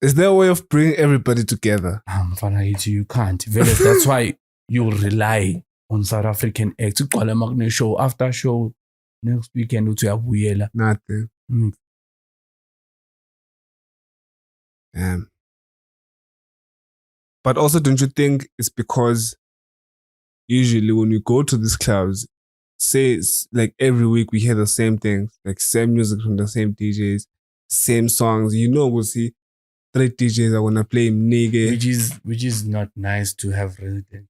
Is there a way of bringing everybody together? You can't. That's why you rely on South African acts. Show after show next weekend Nothing. But also, don't you think it's because usually when we go to these clubs, say it's like every week we hear the same things, like same music from the same DJs, same songs. We'll see 3 DJs are gonna play Mnige. Which is not nice to have resident.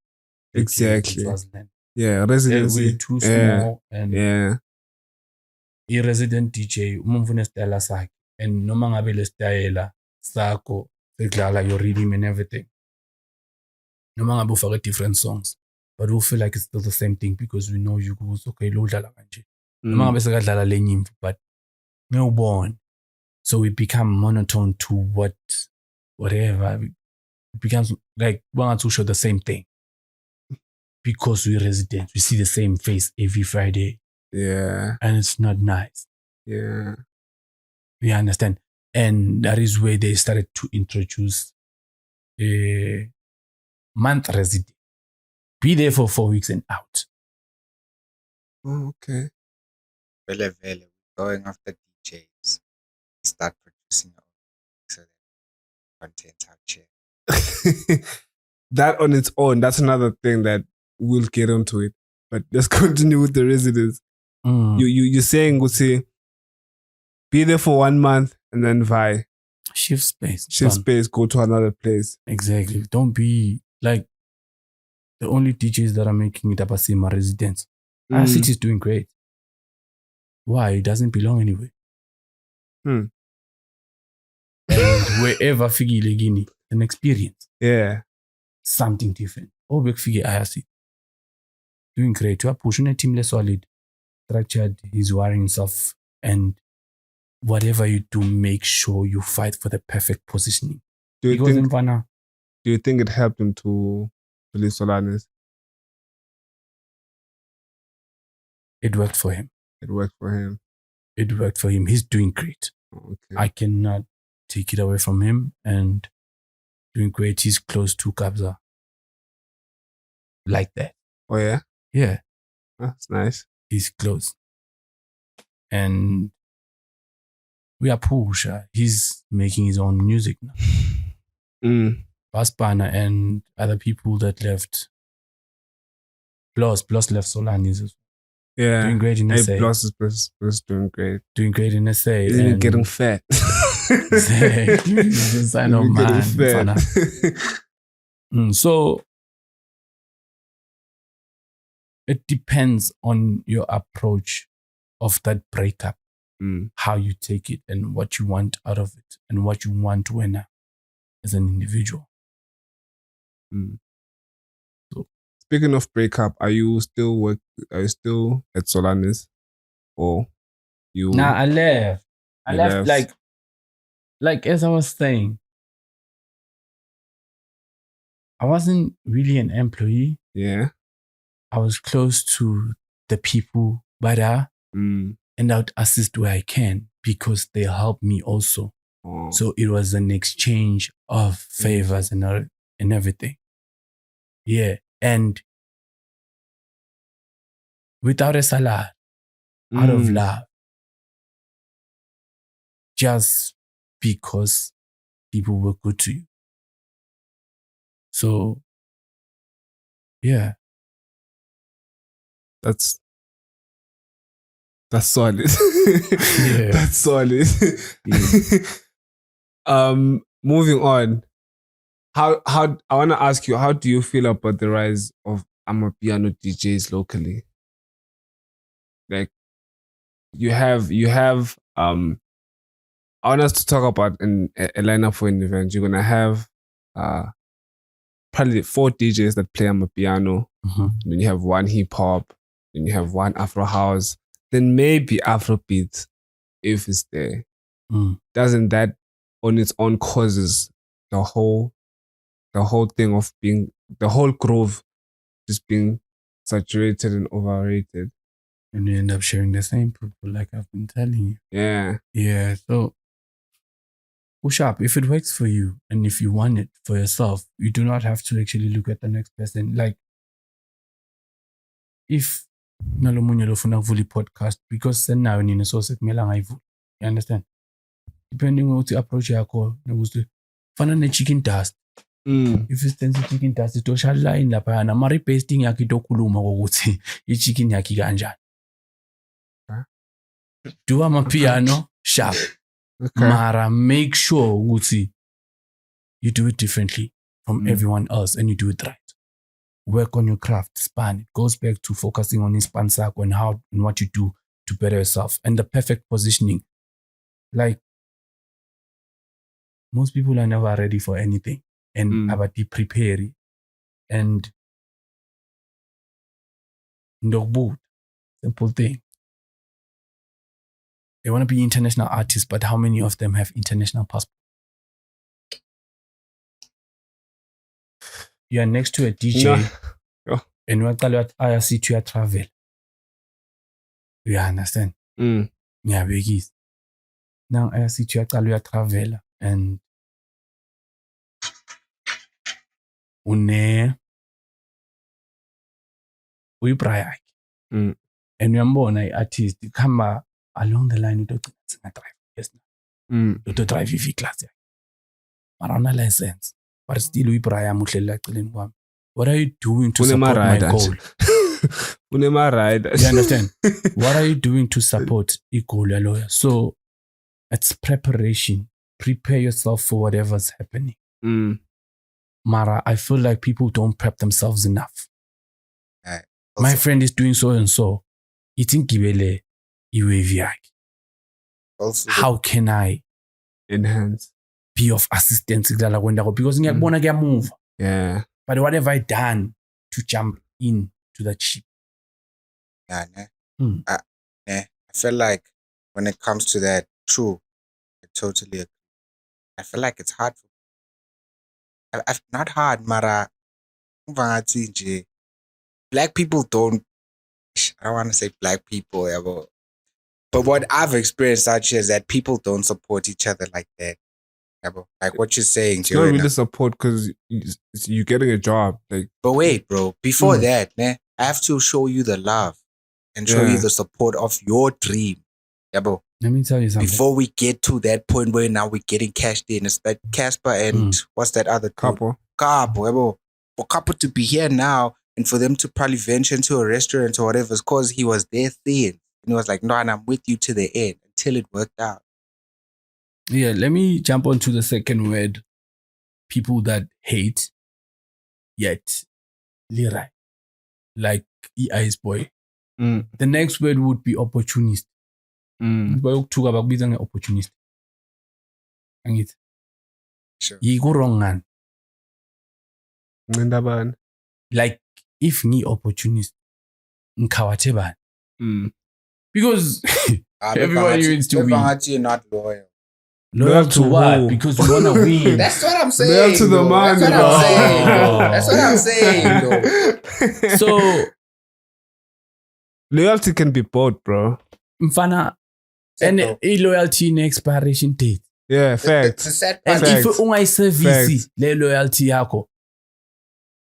Exactly. Yeah, residency. We're too small and yeah. I-resident DJ umumfuna style sakhe and noma ngabe le style sakho sekudlala your rhythm and everything. Noma ngabe ufake different songs, but we feel like it's still the same thing because we know you goes okay lo dlala kanje. Noma ngabe sekadlala le nyimbo, but no born. So we become monotone to whatever. It becomes like one to show the same thing. Because we're residents, we see the same face every Friday. Yeah. And it's not nice. Yeah. You understand? And that is where they started to introduce a month resident. Be there for 4 weeks and out. Oh, okay. Vele, going after DJs, start producing your own so that content out here. That on its own, that's another thing that we'll get onto it. But let's continue with the residents. You're saying, we'll say, be there for 1 month and then vi. Shift space, go to another place. Exactly. Don't be like the only DJs that are making it up as my residents. Our city is doing great. Why? It doesn't belong anywhere. And wherever figure legini, an experience. Yeah. Something different. Oh, big figure IRC. Doing great. You are pushing a team less solid, structured, he's wiring himself, and whatever you do, make sure you fight for the perfect positioning. Do you think it helped him to leave Solanis? It worked for him. It worked for him. He's doing great. Okay. I cannot take it away from him, and doing great. He's close to Kabza. Like that. Oh, yeah? Yeah. That's nice. He's close. And we are Pusha. He's making his own music now. Baspana and other people that left. Plus left Solanis as well. Yeah. Doing great in SA. Plus is doing great. Doing great in SA. Isn't it getting fat? Exactly. It's a sign of man. So it depends on your approach of that breakup, how you take it and what you want out of it and what you want when as an individual. So, speaking of breakup, are you still at Solanis, or you? Nah, I left. I left like as I was saying, I wasn't really an employee. Yeah. I was close to the people, but and I would assist where I can because they help me also. Oh. So it was an exchange of favors and everything. Yeah. And without a salary, out of love, just because people were good to you. So, yeah. That's solid. Yeah. That's solid. Yeah. Moving on. How I want to ask you, how do you feel about the rise of amapiano DJs locally? Like you have I want us to talk about a lineup for an event. You're gonna have probably 4 DJs that play amapiano. Then you have 1 hip hop. Then you have 1 Afro house. then maybe Afrobeat, if it's there, doesn't that on its own causes the whole thing of being the whole groove just being saturated and overrated, and you end up sharing the same people, like I've been telling you. Yeah. So push up if it works for you, and if you want it for yourself, you do not have to actually look at the next person. Like if nalomunye lofuna kuvula podcast, because senayo nina so sekumela ngayivula. You understand? Depending on the approach yakho, nokuthi fana ne-chicken dust. If it's tense chicken dust, itosha line lapha na mari pasting yakhe itokhuluma ukuthi i-chicken yakhe kanjani. Do amapiano sharp. Okay. Mara make sure ukuthi you do it differently from everyone else and you do it right. Work on your craft, span. It goes back to focusing on span circle and how and what you do to better yourself and the perfect positioning. Like most people are never ready for anything and abati prepare and ndokubut, simple thing. They want to be international artists, but how many of them have international passports? You are next to a DJ and you tell I see to travel. You understand? Yeah, biggies. Now I see to travel and we pray. And you're artist, you come along the line, you don't drive. Yes, you don't drive EV class. But on a license, but still we pray. What are you doing to support my goal? You understand? What are you doing to support a goal, lawyer? So it's preparation. Prepare yourself for whatever's happening. Mara, I feel like people don't prep themselves enough. My friend is doing so and so. How can I enhance? Be of assistance? Because move. Yeah. But what have I done to jump in to that ship? I feel like when it comes to that, true, I totally agree. I feel like it's hard. Not hard, Mara. Black people don't, I don't want to say black people ever, but what I've experienced actually is that people don't support each other like that. Like what you're saying, it's not really support because you're getting a job. But wait, bro, before that, I have to show you the love and show you the support of your dream. Let me tell you something. Before we get to that point where now we're getting cashed in, it's that Casper and what's that other couple? For couple to be here now and for them to probably venture into a restaurant or whatever, it's because he was there thin. And he was like, no, and I'm with you to the end until it worked out. Yeah, let me jump on to the second word. People that hate, yet lirai. Like EI's boy. The next word would be opportunist. Opportunist. Sure. You go wrong, man. Like if ni opportunist, nkawateba. Because everybody needs to win. You're not loyal. Loyal to what? Because you want to win. That's what I'm saying. Loyal to the man. That's what I'm saying. So loyalty can be both, bro. Mfana, and loyalty in expiration date. Yeah, facts. The sad part. And if ungai service le loyalty yako,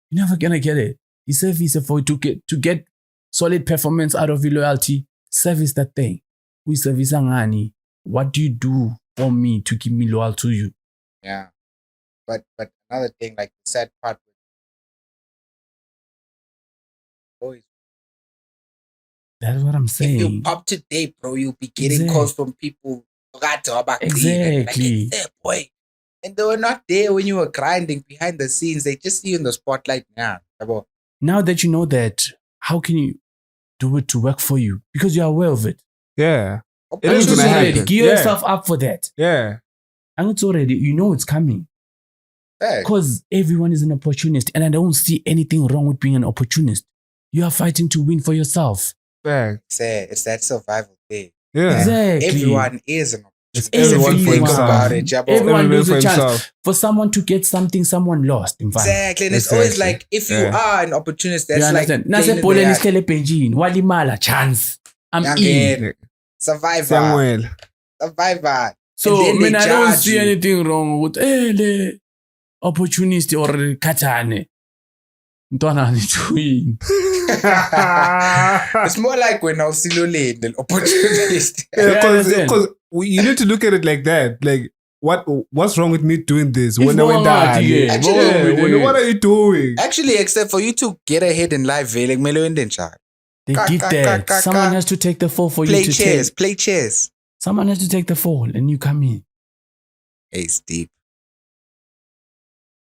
you're never gonna get it. It's service for you to get solid performance out of your loyalty. Service that thing. We service angani. What do you do for me to keep me loyal to you? Yeah. But another thing, like the sad part with boys. That's what I'm saying. If you pop today, bro, you'll be getting calls from people. Exactly. Like, boy. And they were not there when you were grinding behind the scenes. They just see you in the spotlight now. Now that you know that, how can you do it to work for you? Because you're aware of it. Yeah. It is going to happen. Gear yourself up for that. Yeah. And it's already, you know it's coming. Because everyone is an opportunist. And I don't see anything wrong with being an opportunist. You are fighting to win for yourself. Fact. It's that survival thing. Yeah. Exactly. Everyone is an It's opportunity. everyone for Think himself. about it, Jabo. Everyone loses for a chance. himself. For someone to get something, someone lost. In fact. Exactly. And it's always Exactly. like, if you are an opportunist, that's you like understand? playing in Nase the bowling yard. is Benjin. Walimala chance. I'm Young in. kid. Survivor. Samuel. Survivor. So And then they I don't judge see you. anything wrong with the opportunist or katane. Ntwana ni twin. It's more like when I was still late, the opportunist. Because understand? you need to look at it like that. Like, what's wrong with me doing this? It's When I went wrong, down. yeah. Actually, What are you doing? Actually, except for you to get ahead in life, like Melo and Denchak. They did that. Someone has to take the fall for you to take. Play chess. Someone has to take the fall and you come in. It's deep.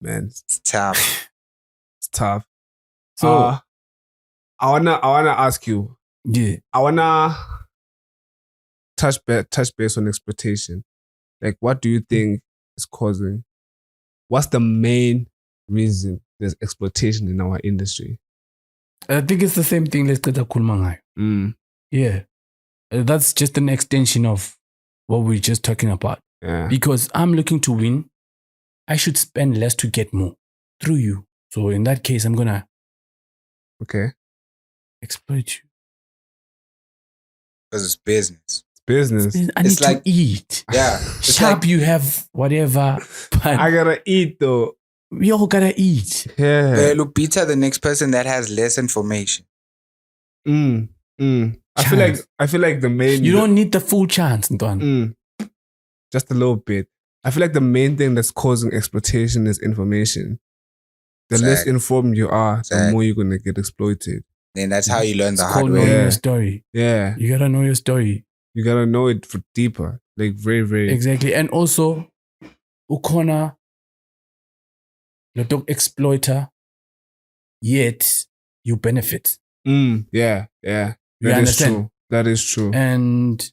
Man, It's tough. it's tough. So I wanna ask you. yeah. I wanna touch base on exploitation. Like, what do you think is causing? What's the main reason there's exploitation in our industry? I think it's the same thing. Let's get a kulmangai. Yeah. That's just an extension of what we're just talking about. Yeah. Because I'm looking to win, I should spend less to get more through you. So in that case, I'm gonna exploit you. Because it's business. It's business. I need to eat. Yeah. Sharp, you have whatever. But I gotta eat though. we all gotta eat. Yeah. Lupita, the next person that has less information. I feel like the main. You don't need the full chance, Nton. Just a little bit. I feel like the main thing that's causing exploitation is information. The less informed you are, the more you're gonna get exploited. Then that's how you learn the hard Knowing way. your story. Yeah. You gotta know your story. You gotta know it for deeper. Like very, very Exactly. And also, ukona the exploiter, yet you benefit. Yeah. You understand? True. That is true. And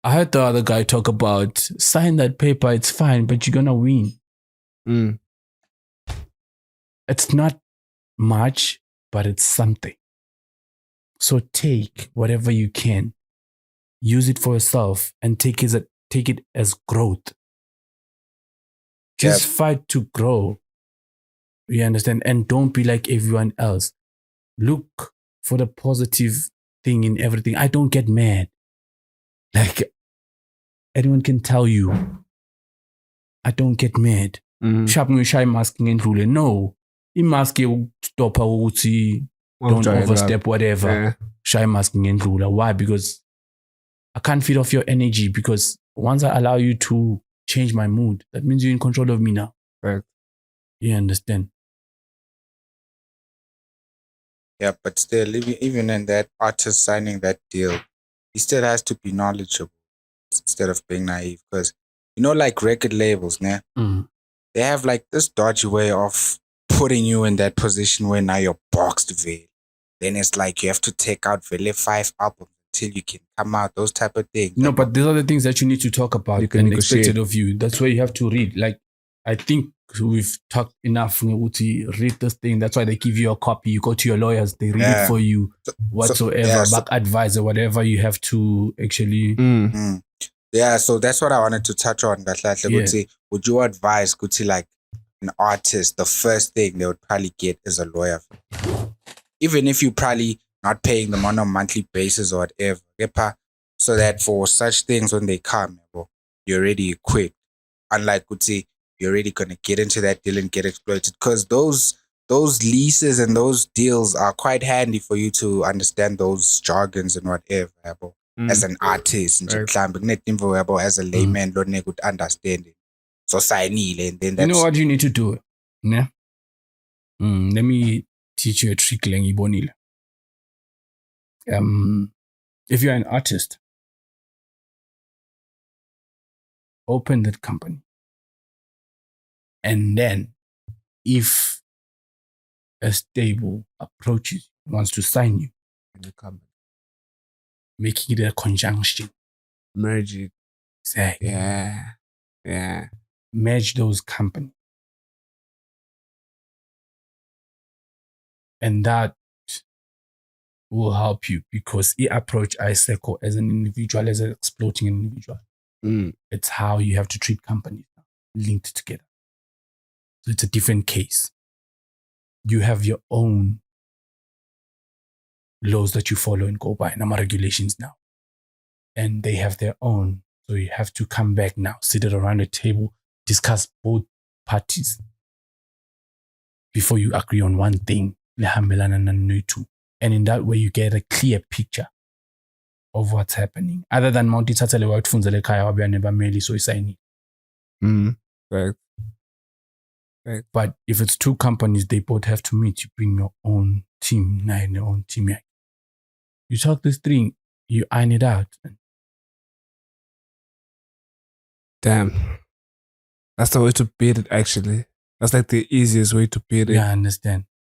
I heard the other guy talk about sign that paper, it's fine, but you're gonna win. It's not much, but it's something. So take whatever you can, use it for yourself, and take it as growth. Just fight to grow. You understand? And don't be like everyone else. Look for the positive thing in everything. I don't get mad. Like, anyone can tell you, I don't get mad. Sharp no shy masking and ruling. No. In mask you stop don't overstep whatever. Yeah. Shy masking and ruler. Why? Because I can't feed off your energy, because once I allow you to change my mood, that means you're in control of me now. Right. You understand? Yeah, but still, even in that artist signing that deal, he still has to be knowledgeable instead of being naive. Because, like record labels, né? They have like this dodgy way of putting you in that position where now you're boxed veil. Then it's like you have to take out Vele 5 albums until you can come out, those type of things. No, but these are the things that you need to talk about and expected of you. That's why you have to read. Like, I think we've talked enough to read this thing. That's why they give you a copy. You go to your lawyers, they read it for you, whatsoever, back advice or whatever you have to actually. Yeah, so that's what I wanted to touch on. Would you advise like an artist, the first thing they would probably get is a lawyer, even if you probably not paying them on a monthly basis or whatever, so that for such things when they come, you're already equipped. Unlike you're already gonna get into that deal and get exploited, because those leases and those deals are quite handy for you to understand those jargons and whatever. As an artist, as a layman, don't good understanding. So sign and then that's, you know what you need to do? Yeah. Let me teach you a trick. If you're an artist, open that company. And then if a stable approaches, wants to sign you in the company, making it a conjunction. Merge it. Say. Yeah. Merge those companies. And that will help you because you approach ISECO as an individual, as an exploiting an individual. It's how you have to treat companies linked together. So it's a different case. You have your own laws that you follow and go by, NAMA regulations now. And they have their own. So you have to come back now, sit around a table, discuss both parties before you agree on one thing. And in that way, you get a clear picture of what's happening. Other than Mount Itatale, what funzele kaya wabia neba meli so isaini. Right. But if it's two companies, they both have to meet. You bring your own team, your own team. You talk this thing, you iron it out. Damn. That's the way to beat it, actually. That's like the easiest way to beat it. Yeah, I understand.